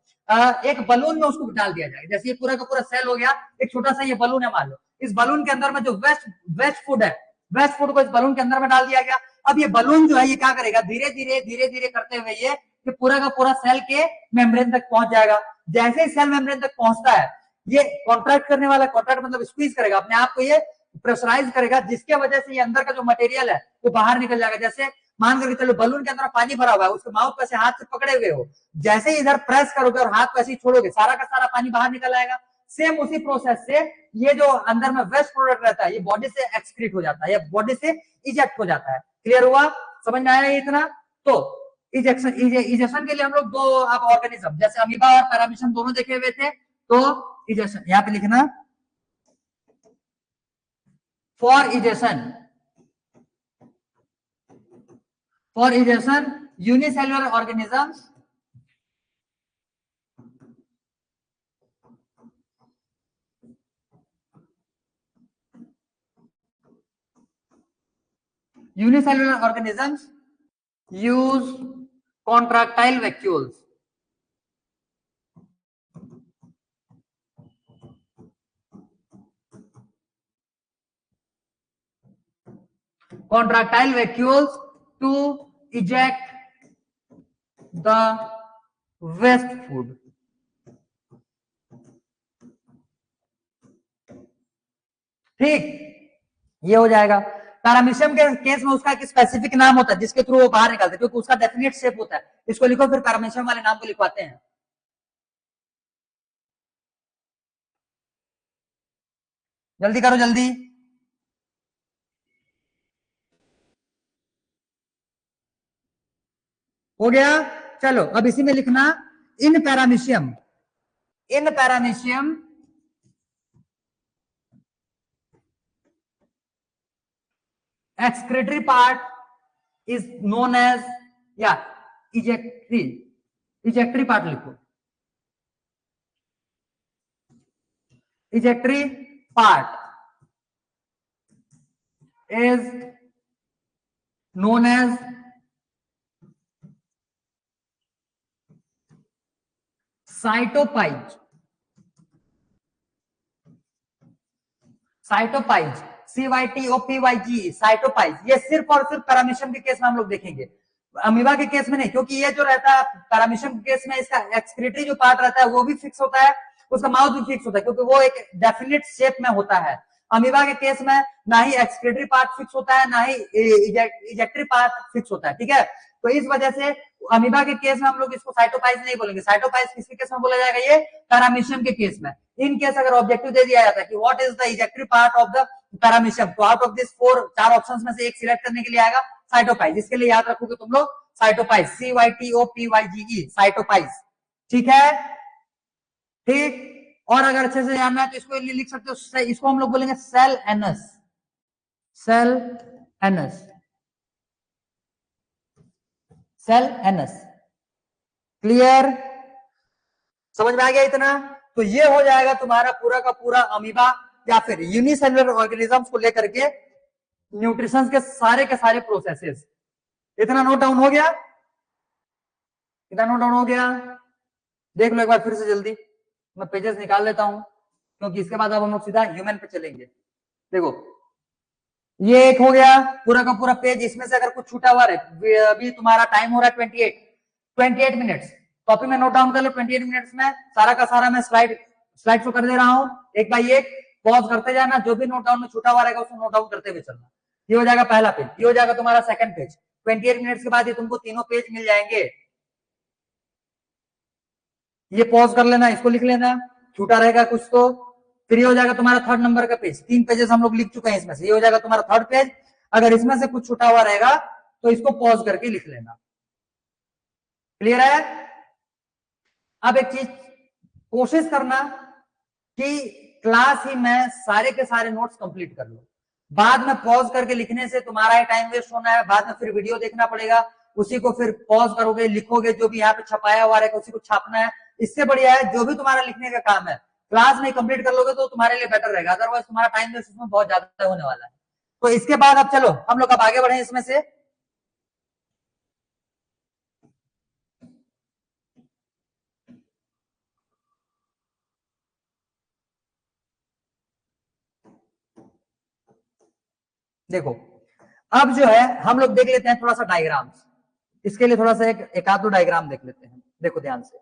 एक बलून में उसको डाल दिया जाएगा, जैसे ये पूरा का पूरा सेल हो गया, एक छोटा सा ये बलून है मान लो, इस बलून के अंदर में जो वेस्ट फूड है, वेस्ट फूड को इस बलून के अंदर में डाल दिया गया। अब ये बलून जो है ये क्या करेगा, धीरे धीरे करते हुए ये पूरा का पूरा सेल के मेम्ब्रेन तक पहुंच जाएगा। जैसे ही सेल मेम्ब्रेन तक पहुंचता है, ये कॉन्ट्रैक्ट करने वाला, कॉन्ट्रैक्ट मतलब स्क्वीज करेगा अपने आप को, ये प्रेशराइज करेगा, जिसके वजह से ये अंदर का जो मटेरियल है वो बाहर निकल जाएगा। जैसे मान करके चलो बलून के अंदर पानी भरा हुआ है, उसके माउथ पे से हाथ से पकड़े हुए हो, जैसे ही इधर प्रेस करोगे और हाथ पे ऐसे ही छोड़ोगे, सारा का सारा पानी बाहर निकल आएगा। सेम उसी प्रोसेस से ये जो अंदर में वेस्ट प्रोडक्ट रहता है, ये बॉडी से एक्सक्रीट हो जाता है, या बॉडी से इजेक्ट हो जाता है। क्लियर हुआ, समझ में आया इतना? तो इजेक्शन के लिए हम लोग दो अब ऑर्गेनिज्म, जैसे अमीबा और पैरामीशियम दोनों देखे हुए थे। तो इजेक्शन यहाँ पे लिखना, for egestion unicellular organisms use contractile vacuoles. Contractile vacuoles to eject the waste food. ठीक, ये हो जाएगा। पैरामीशियम के केस में उसका एक स्पेसिफिक नाम होता है जिसके थ्रू वो बाहर निकालते हैं, क्योंकि उसका डेफिनेट शेप होता है। इसको लिखो, फिर पैरामीशियम वाले नाम को लिखवाते हैं। जल्दी करो जल्दी। हो गया। चलो अब इसी में लिखना इन paramecium, in paramecium excretory part is known as, या ejectory part लिखो, ejectory part is known as cytopyge, साइटोपाइज, CYTOPYG, साइटोपाइज। ये सिर्फ और सिर्फ पैरामीशियम के केस में हम लोग देखेंगे, अमीबा के केस में नहीं, क्योंकि ये जो रहता है पैरामीशियम के केस में इसका एक्सक्रीटरी जो पार्ट रहता है वो भी फिक्स होता है, उसका माउथ भी फिक्स होता है, क्योंकि वो एक डेफिनेट शेप में होता है। अमीबा के केस में ना ही एक्सक्रीटरी पार्ट फिक्स होता है, ना ही इजेक्टरी पार्ट फिक्स होता है। ठीक है, तो इस वजह से अमीबा के केस में हम लोग इसको साइटोपाइज नहीं बोलेंगे। साइटोपाइज किसके केस में बोला जाएगा? ये पैरामीशियम के केस में। इन केस अगर ऑब्जेक्टिव दे दिया जाता है कि what is the excretory part of the paramecium, तो आउट ऑफ दिस चार ऑप्शंस में से एक सिलेक्ट करने के लिए आएगा साइटोपाइज। इसके लिए याद रखोगे तुम लोग साइटोपाइज, CYTOPYGE, साइटोपाइज। ठीक है, ठीक। और अगर अच्छे से जानना है तो इसको लिख सकते हो, इसको हम लोग बोलेंगे cell anus, cell anus, cell anus. Clear, समझ में आ गया इतना? तो ये हो जाएगा तुम्हारा पूरा का पूरा अमीबा या फिर यूनिसेलुलर ऑर्गेनिजम्स को लेकर के न्यूट्रिशन के सारे प्रोसेसेस। इतना नोट डाउन हो गया? इतना नोट डाउन हो गया? देख लो एक बार फिर से जल्दी, मैं पेजेस निकाल लेता हूं, क्योंकि इसके बाद अब हम लोग सीधा ह्यूमन पे चलेंगे। देखो ये एक हो गया पूरा का पूरा पेज। इसमें से अगर कुछ छूटा हुआ है, अभी तुम्हारा टाइम हो रहा है 28 मिनट्स, कॉपी में नोट डाउन कर लो। 28 मिनट्स में सारा का सारा मैं स्लाइड शो कर दे रहा हूं, एक बाई एक पॉज करते जाना, जो भी नोट डाउन में छूटा हुआ रहेगा उसको नोट डाउन करते हुए चलना। ये हो जाएगा पहला पेज, ये हो जाएगा तुम्हारा सेकंड पेज। 28 मिनट्स के बाद ये तुमको तीनों पेज मिल जाएंगे। ये पॉज कर लेना, इसको लिख लेना, छूटा रहेगा कुछ तो। फिर ये हो जाएगा तुम्हारा थर्ड नंबर का पेज। 3 पेजेस हम लोग लिख चुके हैं इसमें से, ये हो जाएगा तुम्हारा थर्ड पेज। अगर इसमें से कुछ छूटा हुआ रहेगा तो इसको पॉज करके लिख लेना। क्लियर है? अब एक चीज कोशिश करना कि क्लास ही में सारे के सारे नोट्स कंप्लीट कर लो। बाद में पॉज करके लिखने से तुम्हारा ही टाइम वेस्ट होना है, बाद में फिर वीडियो देखना पड़ेगा, उसी को फिर पॉज करोगे, लिखोगे, जो भी यहाँ पे छपाया हुआ रहेगा उसी को छापना है। इससे बढ़िया है जो भी तुम्हारा लिखने का काम है क्लास में कंप्लीट कर लोगे तो तुम्हारे लिए बेटर रहेगा, अदरवाइज तुम्हारा टाइम वेस्ट इसमें बहुत ज्यादा होने वाला है। तो इसके बाद अब चलो हम लोग अब आगे बढ़े इसमें से। देखो अब जो है हम लोग देख लेते हैं थोड़ा सा डायग्राम्स। इसके लिए थोड़ा सा एक आध दो डायग्राम देख लेते हैं, देखो ध्यान से।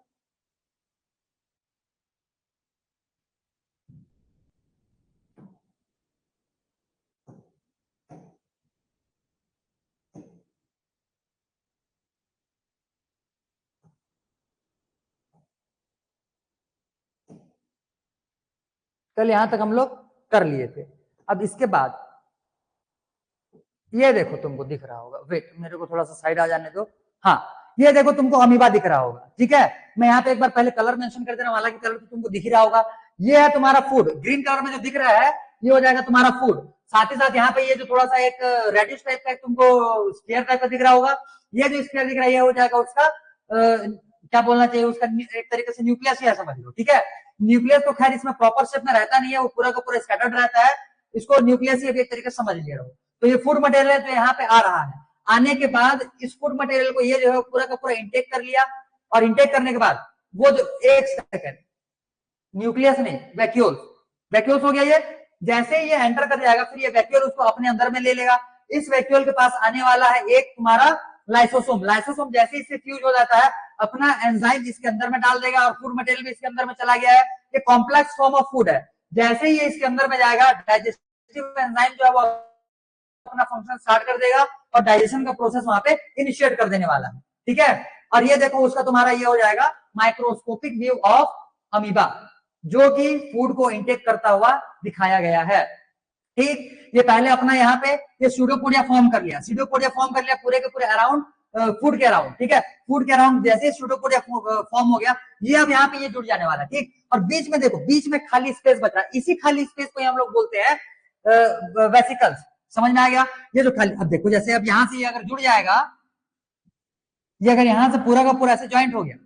कल यहां तक हम लोग कर लिए थे। अब इसके बाद ये देखो तुमको दिख रहा होगा, वेट मेरे को थोड़ा सा साइड आ जाने दो। हाँ ये देखो तुमको अमीबा दिख रहा होगा, ठीक है। मैं यहाँ पे एक बार पहले कलर मेंशन कर दे रहा हूँ, हालांकि कलर तो तुमको दिख ही रहा होगा। ये है तुम्हारा फूड, ग्रीन कलर में जो दिख रहा है ये हो जाएगा तुम्हारा फूड। साथ ही साथ यहाँ पे ये जो थोड़ा सा एक रेडिश टाइप का तुमको स्फीयर टाइप का दिख रहा होगा, ये जो स्फीयर दिख रहा है ये हो जाएगा उसका क्या बोलना चाहिए, उसका एक तरीके से न्यूक्लियस ही समझ लो, ठीक है। न्यूक्लियस तो खैर इसमें प्रॉपर शेप में रहता नहीं है, वो पूरा का पूरा स्कैटर्ड रहता है, इसको न्यूक्लियस ही एक तरीके से समझ ले रहा हूँ। तो ये फूड मटेरियल जो यहाँ पे आ रहा है, आने के बाद इस फूड मटेरियल को ये जो है पूरा का पूरा इंटेक कर लिया, और इंटेक करने के बाद वो जो एक सेकंड, न्यूक्लियस नहीं वैक्यूल्स, वैक्यूल्स हो गया। ये जैसे ही ये एंटर कर जाएगा फिर ये वैक्यूल उसको अपने अंदर में ले लेगा। इस वैक्यूल के पास आने वाला है एक तुम्हारा लाइसोसोम। लाइसोसोम जैसे इससे फ्यूज हो जाता है अपना एंजाइम इसके अंदर में डाल देगा और फूड मटेरियल भी इसके अंदर में चला गया है। ये कॉम्प्लेक्स फॉर्म ऑफ फूड है। जैसे ही ये इसके अंदर में जाएगा डाइजेस्टिव एंजाइम जो है वो अपना फंक्शन स्टार्ट कर देगा और डाइजेशन का प्रोसेस वहां पे इनिशिएट कर देने वाला है। ठीक है, और ये देखो उसका तुम्हारा ये हो जाएगा माइक्रोस्कोपिक व्यू ऑफ अमीबा, जो कि फूड को इंटेक करता हुआ दिखाया गया है। ठीक, ये पहले अपना यहाँ पे ये स्यूडोपोडिया फॉर्म कर लिया, स्यूडोपोडिया फॉर्म कर लिया पूरे के पूरे अराउंड फूड के अराउंड। ठीक है, फूड के अराउंड जैसे स्यूडोपोडिया फॉर्म हो गया, ये अब यहाँ पे ये जुड़ जाने वाला। ठीक, और बीच में देखो, बीच में खाली स्पेस बच रहा है, इसी खाली स्पेस को हम लोग बोलते हैं वेसिकल्स। समझ में आ गया? ये जो खाली, अब देखो जैसे अब यहाँ से ये अगर जुड़ जाएगा, ये अगर यहाँ से पूरा का पूरा ऐसे ज्वाइंट हो गया,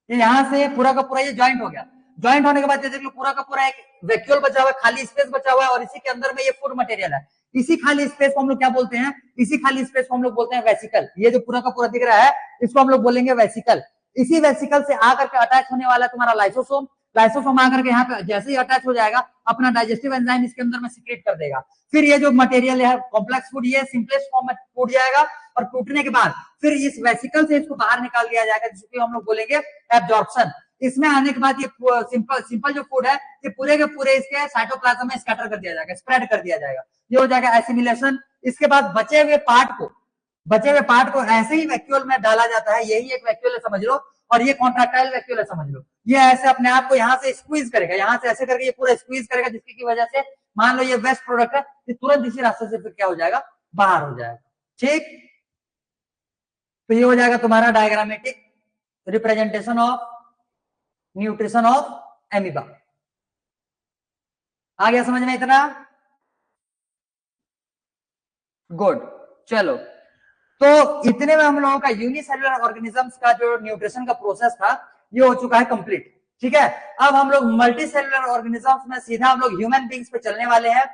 ये यहाँ से पूरा का पूरा ये ज्वाइंट हो गया, ज्वाइंट होने के बाद देख लो पूरा का पूरा एक वैक्यूल बचा हुआ है, खाली स्पेस बचा हुआ है, और इसी के अंदर में ये फूड मटेरियल है। इसी खाली स्पेस को हम लोग क्या बोलते हैं? इसी खाली स्पेस को हम लोग बोलते हैं वेसिकल। ये जो पूरा का पूरा दिख रहा है इसको हम लोग बोलेंगे वेसिकल। इसी वेसिकल से आकर के अटैच होने वाला तुम्हारा लाइसोसोम। लाइसोसोम आकर के यहाँ पे जैसे ही अटैच हो जाएगा अपना डाइजेस्टिव एंजाइम इसके अंदर में सीक्रेट कर देगा। फिर ये जो मटेरियल है कॉम्प्लेक्स फूड, ये सिंपलेस्ट फॉर्म में टूट जाएगा, और टूटने के बाद फिर इस वेसिकल से इसको बाहर निकाल दिया जाएगा, जिसको हम लोग बोलेंगे एब्जॉर्प्शन। इसमें आने के बाद ये सिंपल जो फूड है ये पूरे के पूरे इसके साइटोप्लाज्म में स्कैटर कर दिया जाएगा, स्प्रेड कर दिया जाएगा, ये हो जाएगा एसिमिलेशन। इसके बाद बचे हुए पार्ट को ऐसे ही वैक्यूल में डाला जाता है, यही एक वैक्यूल है समझ लो, और ये कॉन्ट्रैक्टाइल वैक्यूल है समझ लो। ये ऐसे अपने आप को यहाँ से स्क्वीज करेगा, यहाँ से ऐसे करके ये पूरा स्क्वीज करेगा, जिसकी वजह से मान लो ये वेस्ट प्रोडक्ट है, ये तुरंत इसी रास्ते से फिर क्या हो जाएगा, बाहर हो जाएगा। ठीक, तो ये हो जाएगा तुम्हारा diagrammatic representation of nutrition of amoeba. आ गया समझ में इतना? गुड, चलो, तो इतने में हम लोगों का यूनिसेल्युलर ऑर्गेनिजम्स का जो न्यूट्रिशन का प्रोसेस था ये हो चुका है कंप्लीट। ठीक है, अब हम लोग मल्टी सेल्युलर ऑर्गेनिजम्स में सीधा हम लोग ह्यूमन बींग्स पे चलने वाले हैं।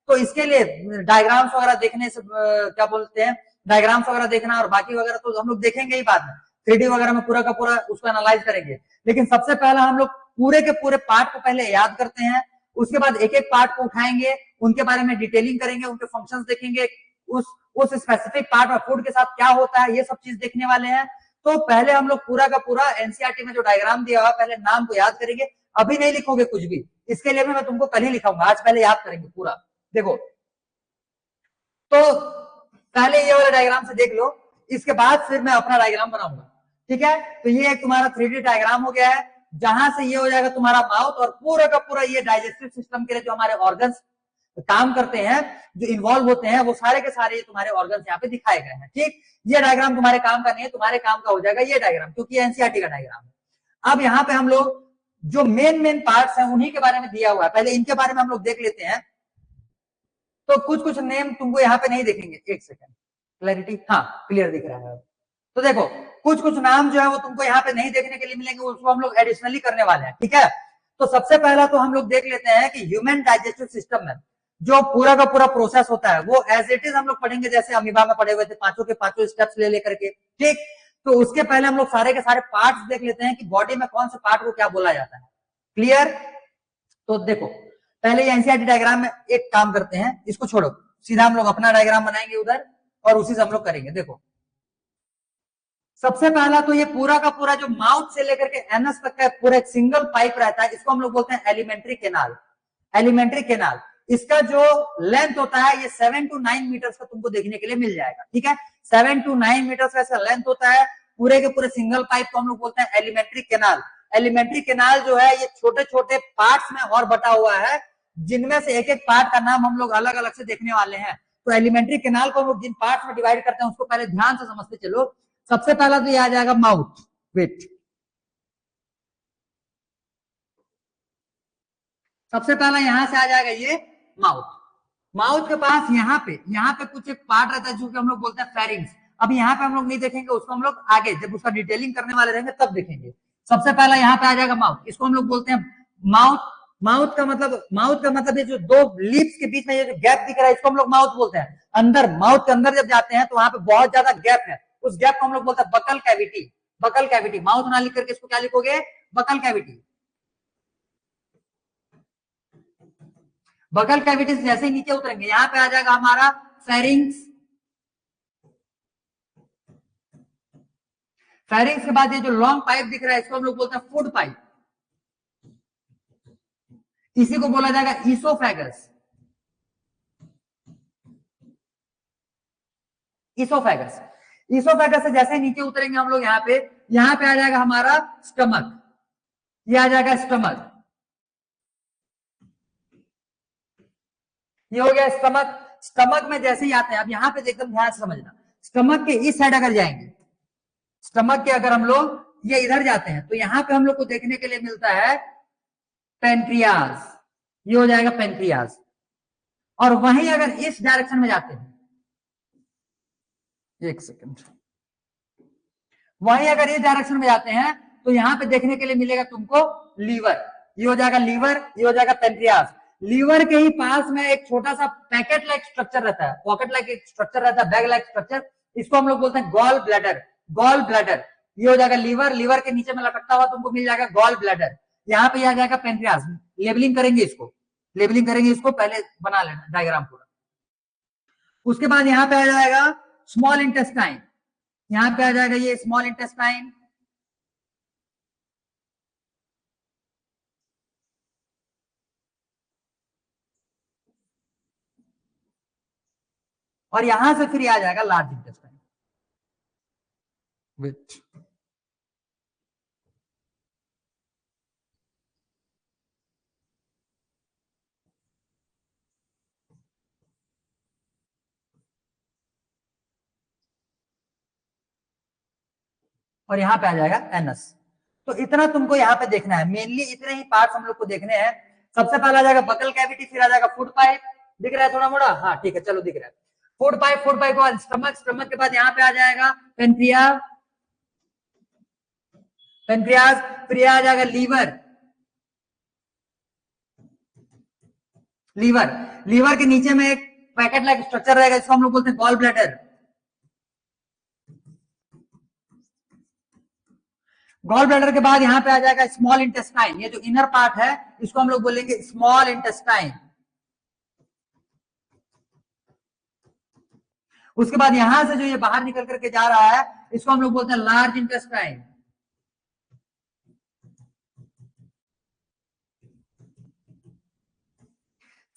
तो इसके लिए डायग्राम्स वगैरह देखने से क्या बोलते हैं, डायग्राम्स वगैरह देखना और बाकी वगैरह तो हम लोग देखेंगे ही बाद में, 3D वगैरह में पूरा का पूरा उसको एनालाइज करेंगे। लेकिन सबसे पहला हम लोग पूरे के पूरे पार्ट को पहले याद करते हैं, उसके बाद एक एक पार्ट को उठाएंगे, उनके बारे में डिटेलिंग करेंगे, उनके फंक्शंस देखेंगे, उस स्पेसिफिक पार्ट ऑफ फूड के साथ क्या होता है, ये सब चीज देखने वाले हैं। तो पहले हम लोग पूरा का पूरा एनसीईआरटी में जो डायग्राम दिया हुआ पहले नाम को याद करेंगे, अभी नहीं लिखोगे कुछ भी, इसके लिए मैं तुमको कल ही लिखाऊंगा, आज पहले याद करेंगे पूरा। देखो, तो पहले ये वाला डायग्राम से देख लो, इसके बाद फिर मैं अपना डायग्राम बनाऊंगा। ठीक है, तो ये एक तुम्हारा 3D डायग्राम हो गया है, जहां से ये हो जाएगा तुम्हारा माउथ, और पूरा का पूरा ये डाइजेस्टिव सिस्टम के लिए जो हमारे ऑर्गन्स काम करते हैं, जो इन्वॉल्व होते हैं, वो सारे के सारे तुम्हारे ऑर्गन्स यहाँ पे दिखाए गए हैं। ठीक, ये डायग्राम तुम्हारे काम का नहीं है, तुम्हारे काम का हो जाएगा ये डायग्राम, क्योंकि एनसीईआरटी का डायग्राम है। अब यहाँ पे हम लोग जो मेन पार्ट्स हैं उन्हीं के बारे में दिया हुआ है, पहले इनके बारे में हम लोग देख लेते हैं। तो कुछ नेम तुमको यहाँ पे नहीं देखेंगे, एक सेकेंड, क्लैरिटी, हाँ क्लियर दिख रहा है। तो देखो कुछ नाम जो है वो तुमको यहाँ पे नहीं देखने के लिए मिलेंगे, उसको हम लोग एडिशनली करने वाले हैं। ठीक है, तो सबसे पहला तो हम लोग देख लेते हैं कि ह्यूमन डाइजेस्टिव सिस्टम में जो पूरा का पूरा प्रोसेस होता है वो एज इट इज हम लोग पढ़ेंगे, जैसे अमीबा में पढ़े हुए थे, पांचों के पांचों स्टेप्स ले लेकर के। ठीक, तो उसके पहले हम लोग सारे के सारे पार्ट्स देख लेते हैं कि बॉडी में कौन से पार्ट को क्या बोला जाता है। क्लियर? तो देखो पहले ये एनसीईआरटी डायग्राम में एक काम करते हैं, इसको छोड़ो, सीधा हम लोग अपना डायग्राम बनाएंगे उधर और उसी से हम लोग करेंगे। देखो सबसे पहला तो ये पूरा का पूरा जो माउथ से लेकर के एनस तक का पूरा एक सिंगल पाइप रहता है, इसको हम लोग बोलते हैं एलिमेंट्री केनाल। एलिमेंट्री केनाल, इसका जो लेंथ होता है ये 7 to 9 मीटर्स का तुमको देखने के लिए मिल जाएगा। ठीक है, 7 to 9 मीटर्स का ऐसा लेंथ होता है, पूरे के पूरे सिंगल पाइप को हम लोग बोलते हैं एलिमेंट्री केनाल। एलिमेंट्री केनाल जो है ये छोटे छोटे पार्ट्स में और बटा हुआ है, जिनमें से एक एक पार्ट का नाम हम लोग अलग अलग से देखने वाले हैं। तो एलिमेंट्री केनाल को हम लोग जिन पार्ट्स में डिवाइड करते हैं उसको पहले ध्यान से समझते चलो। सबसे पहला तो ये आ जाएगा माउथ, वेट, सबसे पहला यहां से आ जाएगा ये माउथ। माउथ के पास यहाँ पे कुछ एक पार्ट रहता है जो कि हम लोग बोलते हैं फेरिंग्स। अब यहाँ पे हम लोग नहीं देखेंगे, उसको हम लोग आगे जब उसका डिटेलिंग करने वाले रहेंगे तब देखेंगे। सबसे पहला यहाँ पे आ जाएगा माउथ, इसको हम लोग बोलते हैं माउथ। माउथ का मतलब ये जो दो लिप्स के बीच में ये जो गैप दिख रहा है इसको हम लोग माउथ बोलते हैं। अंदर माउथ के अंदर जब जाते हैं तो वहां पे बहुत ज्यादा गैप है, उस गैप को हम लोग बोलते हैं buccal cavity. Buccal cavity, mouth ना लिख करके इसको क्या लिखोगे, बकल कैविटी। बकल कैविटी जैसे ही नीचे उतरेंगे यहाँ पे आ जाएगा हमारा फेरिंग्स, फेरिंग्स के बाद ये जो लॉन्ग पाइप दिख रहा है इसको हम लोग बोलते हैं फूड पाइप, इसी को बोला जाएगा ईसोफेगस। ईसोफेगस, ईसोफेगस से जैसे नीचे उतरेंगे हम लोग यहाँ पे आ जाएगा हमारा स्टमक, ये आ जाएगा स्टमक, ये हो गया स्टमक। स्टमक में जैसे ही आते हैं, अब यहाँ पे एकदम ध्यान से समझना, स्टमक के इस साइड अगर जाएंगे, स्टमक के अगर हम लोग ये इधर जाते हैं तो यहाँ पे हम लोग को देखने के लिए मिलता है पेनक्रियाज, ये हो जाएगा पेनक्रियाज। और वहीं अगर इस डायरेक्शन में जाते हैं, एक सेकंड, वहीं अगर इस डायरेक्शन में जाते हैं तो यहाँ पे देखने के लिए मिलेगा तुमको लीवर, ये हो जाएगा लीवर, ये हो जाएगा पेनक्रियाज। लीवर के ही पास में एक छोटा सा पैकेट लाइक स्ट्रक्चर रहता है, पॉकेट लाइक एक स्ट्रक्चर रहता है, बैग लाइक स्ट्रक्चर, इसको हम लोग बोलते हैं गॉल ब्लैडर, गॉल ब्लैडर। ये हो जाएगा लीवर, लीवर के नीचे में लटकता हुआ तुमको मिल जाएगा गॉल ब्लैडर, यहाँ पे आ जाएगा पेनक्रियाज। लेबलिंग करेंगे इसको, लेबलिंग करेंगे इसको, पहले बना लेना डायग्राम पूरा। उसके बाद यहाँ पे आ जाएगा स्मॉल इंटेस्टाइन, यहाँ पे आ जाएगा ये स्मॉल इंटेस्टाइन, और यहां से फिर आ जाएगा लार्ज इंटेस्टाइन विच, और यहाँ पे आ जाएगा एनस। तो इतना तुमको यहाँ पे देखना है, मेनली इतने ही पार्ट्स हम लोग को देखने हैं। सबसे पहला आ जाएगा बकल कैविटी, फिर आ जाएगा फूड पाइप, दिख रहा है थोड़ा मोड़ा, हाँ ठीक है चलो दिख रहा है। फूड पाइप, फूड पाइप के बाद स्टमक, स्टमक के बाद यहाँ पे आ जाएगा पेनक्रियाज, पेनक्रियाज, फिर आ जाएगा लीवर, लीवर, लीवर के नीचे में एक पैकेट लाइक स्ट्रक्चर रहेगा, इसको हम लोग बोलते हैं गॉल ब्लैडर। गॉल ब्लैडर के बाद यहाँ पे आ जाएगा स्मॉल इंटेस्टाइन, ये जो इनर पार्ट है इसको हम लोग बोलेंगे स्मॉल इंटेस्टाइन। उसके बाद यहां से जो ये बाहर निकल करके जा रहा है इसको हम लोग बोलते हैं लार्ज इंटेस्टाइन।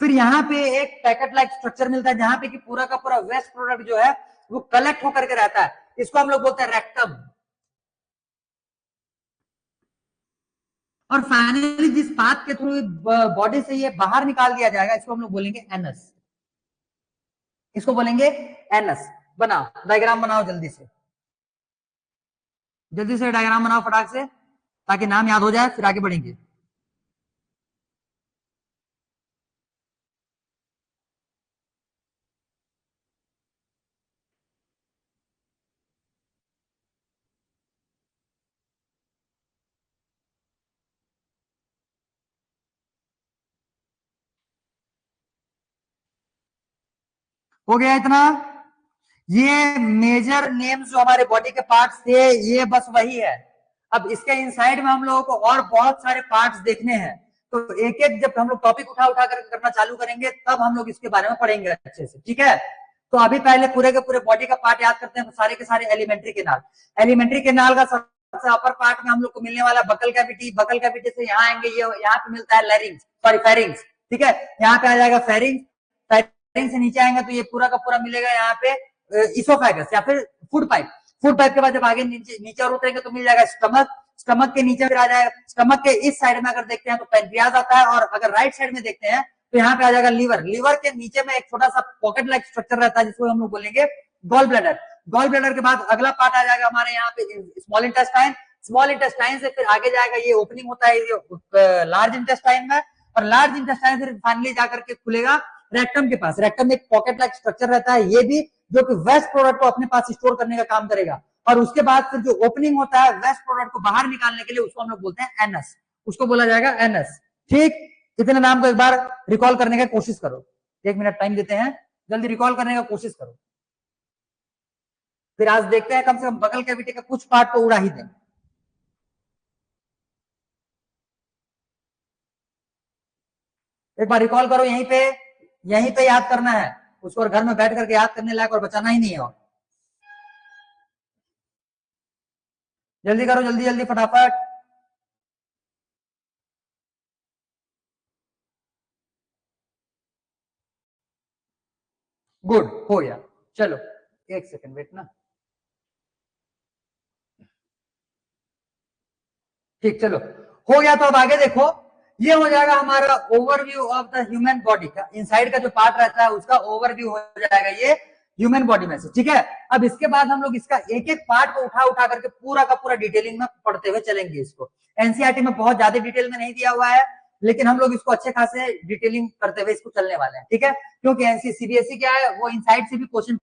फिर यहाँ पे एक पैकेट लाइक स्ट्रक्चर मिलता है जहां पे कि पूरा का पूरा वेस्ट प्रोडक्ट जो है वो कलेक्ट होकर के रहता है, इसको हम लोग बोलते हैं रेक्टम। और फाइनली जिस पाथ के थ्रू बॉडी से ये बाहर निकाल दिया जाएगा इसको हम लोग बोलेंगे एनस, इसको बोलेंगे एनस। बनाओ डायग्राम, बनाओ जल्दी से, जल्दी से डायग्राम बनाओ फटाक से, ताकि नाम याद हो जाए, फिर आगे बढ़ेंगे। हो गया इतना? ये मेजर नेम्स जो हमारे बॉडी के पार्ट्स थे ये बस वही है। अब इसके इनसाइड में हम लोगों को और बहुत सारे पार्ट्स देखने हैं, तो एक एक जब हम लोग टॉपिक उठा उठा कर करना चालू करेंगे तब हम लोग इसके बारे में पढ़ेंगे अच्छे से, ठीक है? तो अभी पहले पूरे के पूरे बॉडी का पार्ट याद करते हैं, सारे के सारे एलिमेंट्री केनाल। एलिमेंट्री केनाल का सबसे अपर पार्ट में हम लोग को मिलने वाला बकल कैविटी, बकल कैविटी से यहाँ आएंगे, ये यहाँ पे मिलता है लैरिंग्स, सॉरी फेरिंग्स, ठीक है? यहाँ पे आ जाएगा फेरिंग्स, फेरिंग्स से नीचे आएंगे तो ये पूरा का पूरा मिलेगा यहाँ पे इसोफेगस या फिर फूड पाइप। फूड पाइप के बाद जब आगे नीचे और उतरेंगे तो मिल जाएगा स्टमक, स्टमक के नीचे फिर आ जाएगा, स्टमक के इस साइड में अगर देखते हैं तो पेनक्रियाज आता है, और अगर राइट साइड में देखते हैं तो यहाँ पे आ जाएगा लीवर। लीवर के नीचे में एक छोटा सा पॉकेट लाइक स्ट्रक्चर रहता है जिसको हम लोग बोलेंगे गॉल ब्लैडर। गॉल ब्लैडर के बाद अगला पार्ट आ जाएगा हमारे यहाँ पे स्मॉल इंटेस्टाइन। स्मॉल इंटेस्टाइन से फिर आगे जाएगा, ये ओपनिंग होता है लार्ज इंटेस्टाइन में, और लार्ज इंटेस्टाइन फिर फाइनली जाकर के खुलेगा रेक्टम के पास। रेक्टम में एक पॉकेट लाइक स्ट्रक्चर रहता है, ये भी जो कि वेस्ट प्रोडक्ट को अपने पास स्टोर करने का काम करेगा। और उसके बाद फिर जो ओपनिंग होता है वेस्ट प्रोडक्ट को बाहर निकालने के लिए उसको हम लोग बोलते हैं एनस, उसको बोला जाएगा एनस। ठीक, इतने नाम को एक बार रिकॉल करने का कोशिश करो, 1 मिनट टाइम देते हैं, जल्दी रिकॉल करने का कोशिश करो। फिर आज देखते हैं कम से कम बगल कैविटी का कुछ पार्ट तो उड़ा ही दें। एक बार रिकॉल करो, यहीं पे याद करना है, उसको और घर में बैठ करके याद करने लायक और बचाना ही नहीं है। और जल्दी करो, जल्दी जल्दी फटाफट। गुड, हो गया। चलो एक सेकंड वेट ना। ठीक, चलो हो गया। तो अब आगे देखो, ये हो जाएगा हमारा overview of the human body का, इनसाइड का जो पार्ट रहता है उसका ओवरव्यू हो जाएगा ये ह्यूमन बॉडी में से, ठीक है। अब इसके बाद हम लोग इसका एक एक पार्ट को उठा उठा करके पूरा का पूरा डिटेलिंग में पढ़ते हुए चलेंगे। इसको एनसीईआरटी में बहुत ज्यादा डिटेल में नहीं दिया हुआ है, लेकिन हम लोग इसको अच्छे खासे डिटेलिंग करते हुए इसको चलने वाले हैं, ठीक है। क्योंकि एनसी सीबीएसई क्या है, वो इनसाइड से भी क्वेश्चन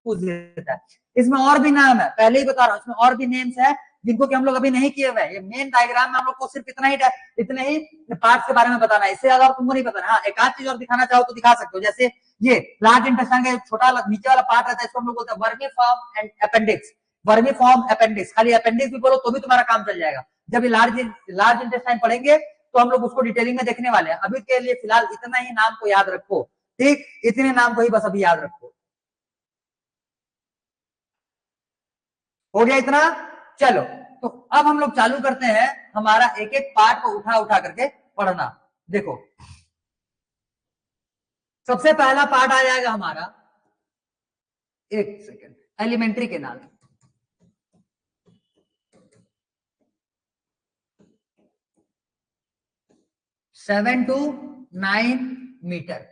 पूछ देता है। इसमें और भी नाम है, पहले ही बता रहा हूँ, इसमें और भी नेम्स है जिनको कि हम लोग अभी नहीं किए हुए। ये मेन डायग्राम में हम लोग को सिर्फ इतने ही पार्ट्स के बारे में बताना है, इससे ज्यादा तुमको नहीं बताना। हाँ, एक आध चीज और दिखाना चाहो तो दिखा सकते हो, जैसे ये लार्ज इंटेस्टाइन का छोटा नीचे वाला पार्ट रहता है, इसको हम लोग बोलते हैं vermi form and appendix. Vermi form appendix, खाली अपेंडिक्स भी बोलो तो भी तुम्हारा काम चल जाएगा। जब ये लार्ज इंटेस्टाइन पढ़ेंगे तो हम लोग उसको डिटेलिंग में देखने वाले हैं। अभी के लिए फिलहाल इतना ही नाम को याद रखो, ठीक, इतने नाम को ही बस अभी याद रखो। हो गया इतना? चलो, तो अब हम लोग चालू करते हैं हमारा एक एक पार्ट को उठा उठा करके पढ़ना। देखो, सबसे पहला पार्ट आ जाएगा हमारा, एक second, alimentary canal. Seven to 9 मीटर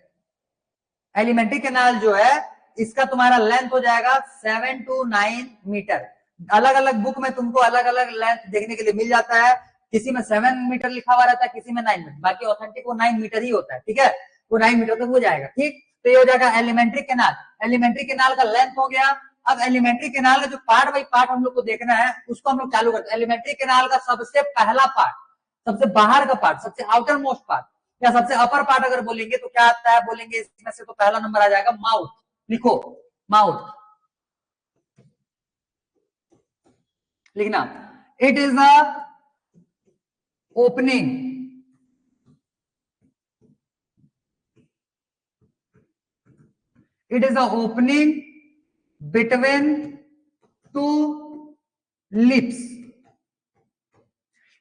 एलिमेंट्री केनाल जो है, इसका तुम्हारा लेंथ हो जाएगा 7 to 9 मीटर। अलग अलग बुक में तुमको अलग अलग लेंथ देखने के लिए मिल जाता है, किसी में 7 मीटर लिखा हुआ रहता है, किसी में 9 मीटर, बाकी ऑथेंटिक वो 9 मीटर ही होता है, ठीक है। वो 9 मीटर तक हो जाएगा, ठीक। तो ये हो जाएगा एलिमेंट्री केनाल। एलिमेंट्री केनाल का लेंथ हो गया। अब एलिमेंट्री केनाल का जो पार्ट बाई पार्ट हम लोग को देखना है, उसको हम लोग चालू करते हैं। एलिमेंट्री केनाल का सबसे पहला पार्ट, सबसे बाहर का पार्ट, सबसे आउटर मोस्ट पार्ट या सबसे अपर पार्ट अगर बोलेंगे तो क्या आता है, बोलेंगे इसमें से तो पहला नंबर आ जाएगा माउथ। लिखो माउथ, लिखना। It is the opening, it is the opening between two lips,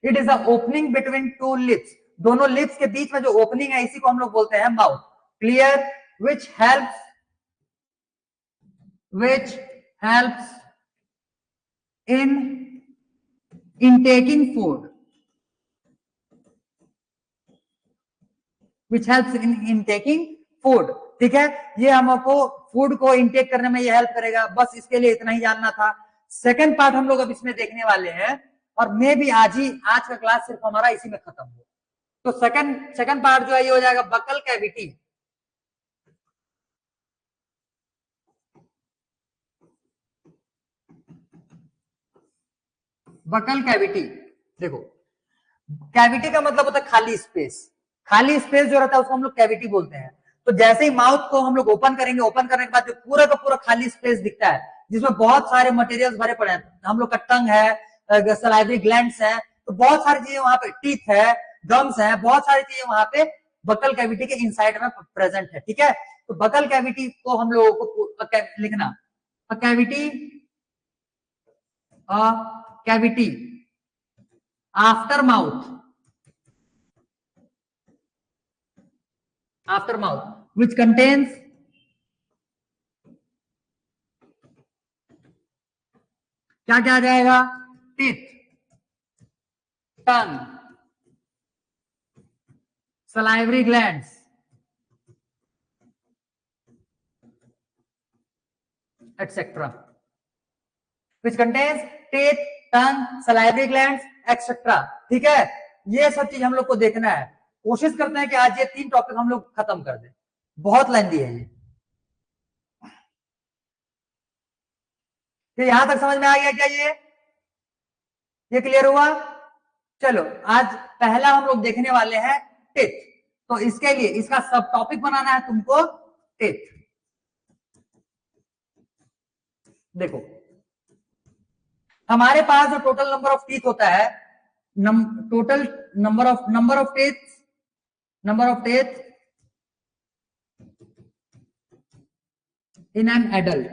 it is the opening between two lips। दोनों लिप्स के बीच में जो ओपनिंग है इसी को हम लोग बोलते हैं mouth. Clear? which helps in taking food, which helps in taking food, ठीक है। ये हमको फूड को इनटेक करने में ये हेल्प करेगा। बस इसके लिए इतना ही जानना था। सेकंड पार्ट हम लोग अब इसमें देखने वाले हैं, और मे भी आज का क्लास सिर्फ हमारा इसी में खत्म हो। तो सेकंड पार्ट जो है ये हो जाएगा बकल कैविटी। बकल कैविटी, देखो कैविटी का मतलब होता है खाली स्पेस। खाली स्पेस जो रहता है उसको हम लोग कैविटी बोलते हैं। तो जैसे ही माउथ को हम लोग ओपन करेंगे, ओपन करने के बाद जो पूरा का पूरा खाली स्पेस दिखता है जिसमें बहुत सारे मटेरियल्स भरे पड़े हैं, हम लोग का टंग है, सलाइवरी ग्लैंड्स है, तो बहुत सारी चीजें वहां पे, टीथ है, गम्स है, बहुत सारी चीजें वहां पे बकल कैविटी के इनसाइड में प्रेजेंट है, ठीक है। तो बकल कैविटी को हम लोगों को लिखना, cavity cavity after mouth, after mouth which contains क्या क्या आ जाएगा, teeth, tongue, salivary glands, etc. which contains teeth, tongue, salivary glands, etc. ठीक है। ये सब चीज हम लोग को देखना है। कोशिश करते हैं कि आज ये 3 टॉपिक हम लोग खत्म कर दें, बहुत लेंथी है ये। तो यहां तक समझ में आ गया क्या? ये क्लियर हुआ? चलो, आज पहला हम लोग देखने वाले हैं टिथ। तो इसके लिए इसका सब टॉपिक बनाना है तुमको, टिथ। देखो, हमारे पास जो टोटल नंबर ऑफ टीथ होता है, total number of teeth in an adult,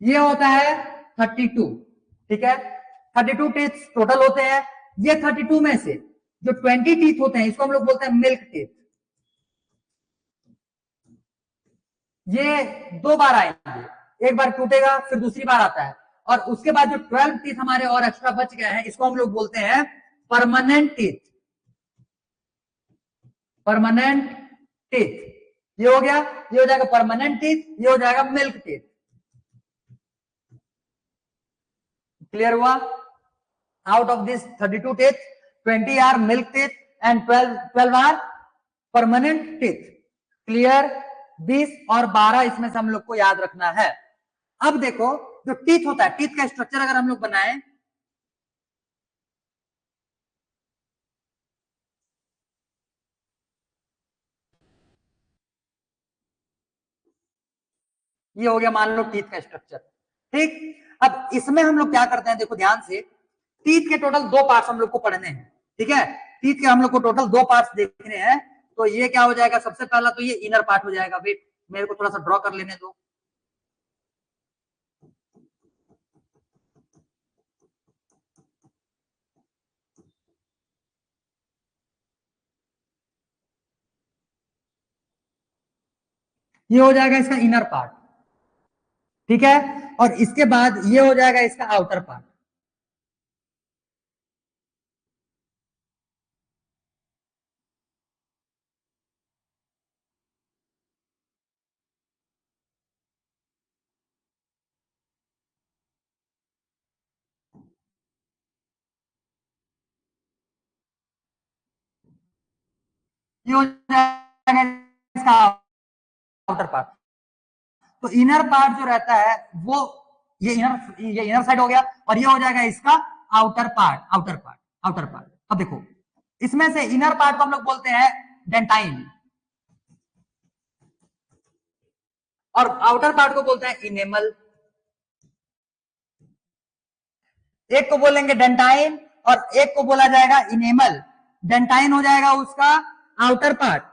ये होता है 32, ठीक है। 32 टीथ टोटल होते हैं। ये 32 में से जो 20 टीथ होते हैं इसको हम लोग बोलते हैं मिल्क टीथ। ये दो बार आएंगे, एक बार टूटेगा फिर दूसरी बार आता है, और उसके बाद जो 12 टीथ हमारे और एक्स्ट्रा बच गए हैं इसको हम लोग बोलते हैं परमानेंट टीथ। परमानेंट टीथ ये हो गया, ये हो जाएगा परमानेंट टीथ, ये हो जाएगा मिल्क टीथ। क्लियर हुआ? Out of this 32 teeth 20 are milk teeth and 12 are permanent teeth. Clear? 20 और 12 इसमें से हम लोग को याद रखना है। अब देखो जो टीथ होता है, टीथ का स्ट्रक्चर अगर हम लोग बनाएं, ये हो गया मान लो टीथ का स्ट्रक्चर, ठीक। अब इसमें हम लोग क्या करते हैं, देखो ध्यान से, टीथ के टोटल दो पार्ट्स हम लोग को पढ़ने हैं, ठीक है। टीथ के हम लोग को टोटल दो पार्ट्स देखने हैं। तो ये क्या हो जाएगा, सबसे पहला तो ये इनर पार्ट हो जाएगा। वेट, मेरे को थोड़ा सा ड्रॉ कर लेने दो। ये हो जाएगा इसका इनर पार्ट, ठीक है। और इसके बाद ये हो जाएगा इसका आउटर पार्ट। ये हो जाएगा इसका आउटर पार्ट। तो इनर पार्ट जो रहता है वो ये इनर साइड हो गया, और ये हो जाएगा इसका आउटर पार्ट। Outer part. अब देखो इसमें से इनर पार्ट को हम लोग बोलते हैं डेंटाइन, और आउटर पार्ट को बोलते हैं इनेमल। एक को बोलेंगे डेंटाइन और एक को बोला जाएगा इनेमल। डेंटाइन हो जाएगा उसका outer part,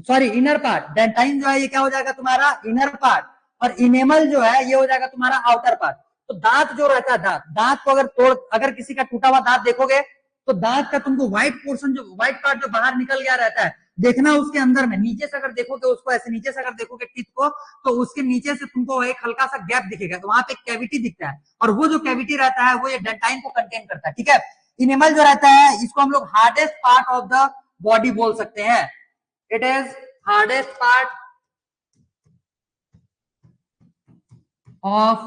sorry inner part. Dentine जो है ये क्या हो जाएगा तुम्हारा इनर पार्ट, और इनेमल जो है ये हो जाएगा तुम्हारा आउटर पार्ट। तो दांत जो रहता है, दांत को अगर किसी का टूटा हुआ दांत देखोगे तो दांत का तुमको व्हाइट पोर्शन, जो व्हाइट पार्ट जो बाहर निकल गया रहता है, देखना उसके अंदर में। नीचे से अगर देखोगे उसको, ऐसे नीचे से अगर देखोगे टीथ को, तो उसके नीचे से तुमको एक हल्का सा गैप दिखेगा, तो वहां पे कैविटी दिखता है, और वो जो कैविटी रहता है वो ये डेंटाइन को कंटेन करता है, ठीक है। इनेमल जो रहता है इसको हम लोग hardest part of the body बोल सकते हैं। It is hardest part of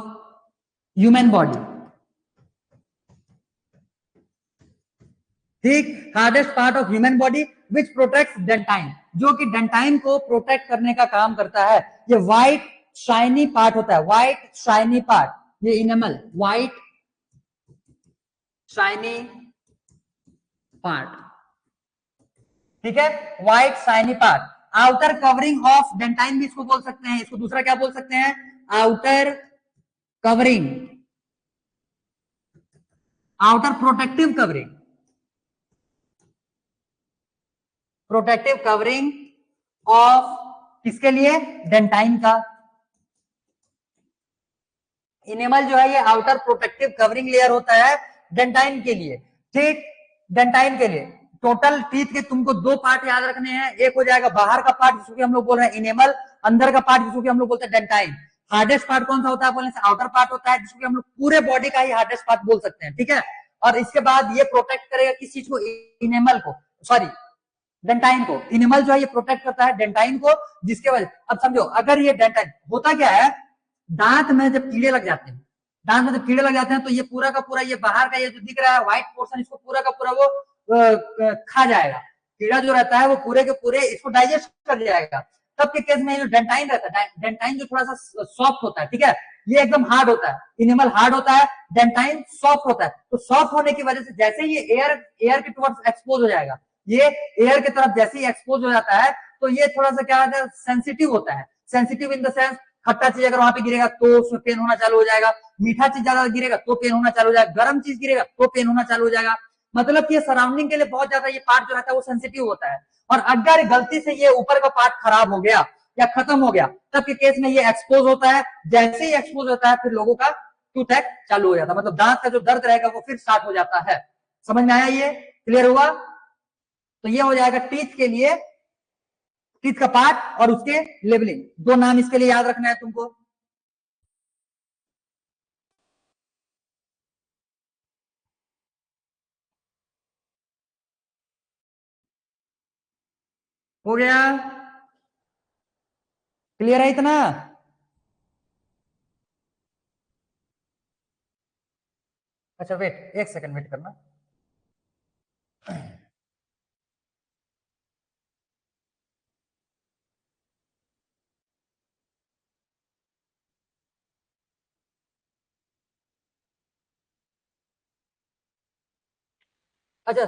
human body, ठीक। Hardest part of human body which protect dentine, जो कि डेंटाइन को प्रोटेक्ट करने का काम करता है। ये व्हाइट शाइनी पार्ट होता है, व्हाइट शाइनी पार्ट, ये इनेमल व्हाइट शाइनी पार्ट, ठीक है। White shiny part, outer covering of dentine भी इसको बोल सकते हैं। इसको दूसरा क्या बोल सकते हैं, outer covering, outer protective covering, protective covering of किसके लिए, डेंटाइन का। इनेमल जो है ये आउटर प्रोटेक्टिव कवरिंग लेयर होता है डेंटाइन के लिए, ठीक। डेंटाइन के लिए टोटल टीथ के तुमको दो पार्ट याद रखने हैं। एक हो जाएगा बाहर का पार्ट जिसको हम लोग बोल रहे हैं इनेमल, अंदर का पार्ट जिसको हम लोग बोलते हैं डेंटाइन। हार्डेस्ट पार्ट कौन सा होता है बोलने से आउटर पार्ट होता है, जिसको हम लोग पूरे बॉडी का ही हार्डेस्ट पार्ट बोल सकते हैं, ठीक है। और इसके बाद ये प्रोटेक्ट करेगा किस चीज को, इनेमल को, सॉरी डेंटाइन को। इनेमल जो है ये प्रोटेक्ट करता है डेंटाइन को, जिसके वजह, अब समझो अगर ये डेंटाइन होता क्या है, दांत में जब कीड़े लग जाते हैं, दांत में जब कीड़े लग जाते हैं तो ये पूरा का पूरा ये बाहर का ये जो दिख रहा है व्हाइट पोर्शन, इसको पूरा का पूरा वो खा जाएगा। कीड़ा जो रहता है वो पूरे के पूरे इसको डाइजेस्ट कर जाएगा। तब के केस में जो डेंटाइन रहता है, डेंटाइन जो थोड़ा सा सॉफ्ट होता है, ठीक है, ये एकदम हार्ड होता है। इनेमल हार्ड होता है, डेंटाइन सॉफ्ट होता है। तो सॉफ्ट होने की वजह से जैसे ये एयर के टुवर्ड्स एक्सपोज हो जाएगा, ये एयर की तरफ जैसे ही एक्सपोज हो जाता है तो ये थोड़ा सा क्या होता है, सेंसिटिव होता है। सेंसिटिव इन द सेंस, खट्टा चीज अगर वहां पे गिरेगा तो उसमें पेन होना चालू हो जाएगा, मीठा चीज ज्यादा गिरेगा तो पेन होना चालू हो जाएगा, गर्म चीज गिरेगा तो पेन होना चालू हो जाएगा। मतलब कि सराउंडिंग के लिए बहुत ज्यादा ये पार्ट जो रहता है वो सेंसिटिव होता है। और अगर गलती से ये ऊपर का पार्ट खराब हो गया या खत्म हो गया, तब के केस में ये एक्सपोज होता है। जैसे ही एक्सपोज होता है फिर लोगों का टूथ अटैक चालू हो जाता है, मतलब दांत का जो दर्द रहेगा वो फिर स्टार्ट हो जाता है। समझ में आया? ये क्लियर हुआ? तो ये हो जाएगा टीथ के लिए, टीथ का पार्ट और उसके लेवलिंग। दो नाम इसके लिए याद रखना है तुमको। हो गया? क्लियर है इतना? अच्छा वेट, एक सेकंड वेट करना। अच्छा,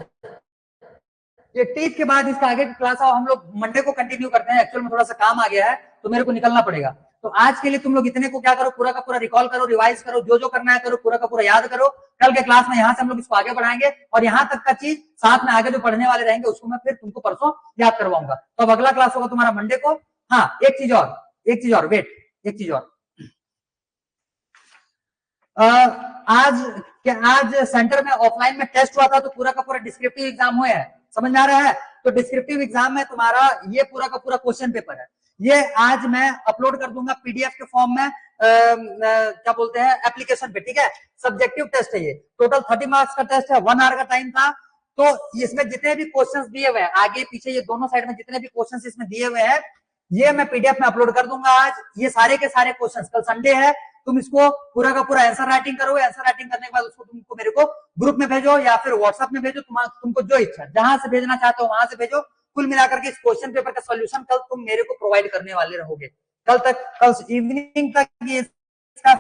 ये टीथ के बाद इसका आगे की क्लास हम लोग मंडे को कंटिन्यू करते हैं। एक्चुअल में थोड़ा सा काम आ गया है तो मेरे को निकलना पड़ेगा। तो आज के लिए तुम लोग इतने को क्या करो, पूरा का पूरा रिकॉल करो, रिवाइज करो, जो जो करना है करो, पूरा का पूरा याद करो। कल के क्लास में यहाँ से हम लोग इसको आगे बढ़ाएंगे और यहाँ तक का चीज साथ में आगे जो पढ़ने वाले रहेंगे उसको मैं फिर तुमको परसों याद करवाऊंगा। तो अब अगला क्लास होगा तुम्हारा मंडे को। हाँ, एक चीज और, एक चीज और, वेट, एक चीज और। आज क्या, आज सेंटर में ऑफलाइन में टेस्ट हुआ था तो पूरा का पूरा डिस्क्रिप्टिव एग्जाम हुए हैं। समझ में आ रहा है? तो डिस्क्रिप्टिव एग्जाम में तुम्हारा ये पूरा का पूरा क्वेश्चन पेपर है। ये आज मैं अपलोड कर दूंगा पीडीएफ के फॉर्म में, क्या बोलते हैं, एप्लीकेशन पे। ठीक है? सब्जेक्टिव टेस्ट है ये, टोटल 30 मार्क्स का टेस्ट है, 1 आवर का टाइम था। तो इसमें जितने भी क्वेश्चंस दिए हुए हैं आगे पीछे, ये दोनों साइड में जितने भी क्वेश्चंस इसमें दिए हुए हैं, ये मैं पीडीएफ में अपलोड कर दूंगा आज। ये सारे के सारे क्वेश्चंस, कल संडे है, तुम इसको पूरा का पूरा आंसर राइटिंग करो। आंसर राइटिंग करने के बाद उसको तुमको मेरे को ग्रुप में भेजो या फिर व्हाट्सएप में भेजो, तुमको जो इच्छा, जहां से भेजना चाहते हो वहां से भेजो। कुल मिलाकर के इस क्वेश्चन पेपर का सोल्यूशन कल तुम मेरे को प्रोवाइड करने वाले रहोगे। कल तक, कल इवनिंग तक ये इसका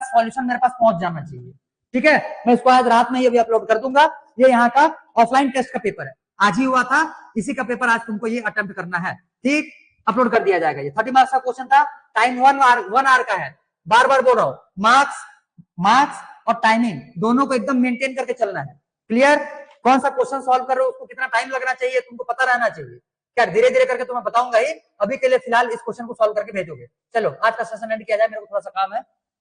सॉल्यूशन मेरे पास पहुंच जाना चाहिए। ठीक है? मैं इसको आज रात में ये भी अपलोड कर दूंगा। ये यहाँ का ऑफलाइन टेस्ट का पेपर है, आज ही हुआ था, इसी का पेपर आज तुमको ये अटेम्प्ट करना है। ठीक? अपलोड कर दिया जाएगा। ये 30 मार्क्स का क्वेश्चन था, टाइम 1 आवर का है। बार बार बोल रहा हूं, मार्क्स, मार्क्स और टाइमिंग दोनों को एकदम मेंटेन करके चलना है। क्लियर? कौन सा क्वेश्चन सॉल्व कर रहे हो, उसको कितना टाइम लगना चाहिए तुमको पता रहना चाहिए। क्या धीरे धीरे करके तुम्हें बताऊंगा ही, अभी के लिए फिलहाल इस क्वेश्चन को सॉल्व करके भेजोगे। चलो आज का सेशन एंड किया जाए, मेरे को थोड़ा सा काम है।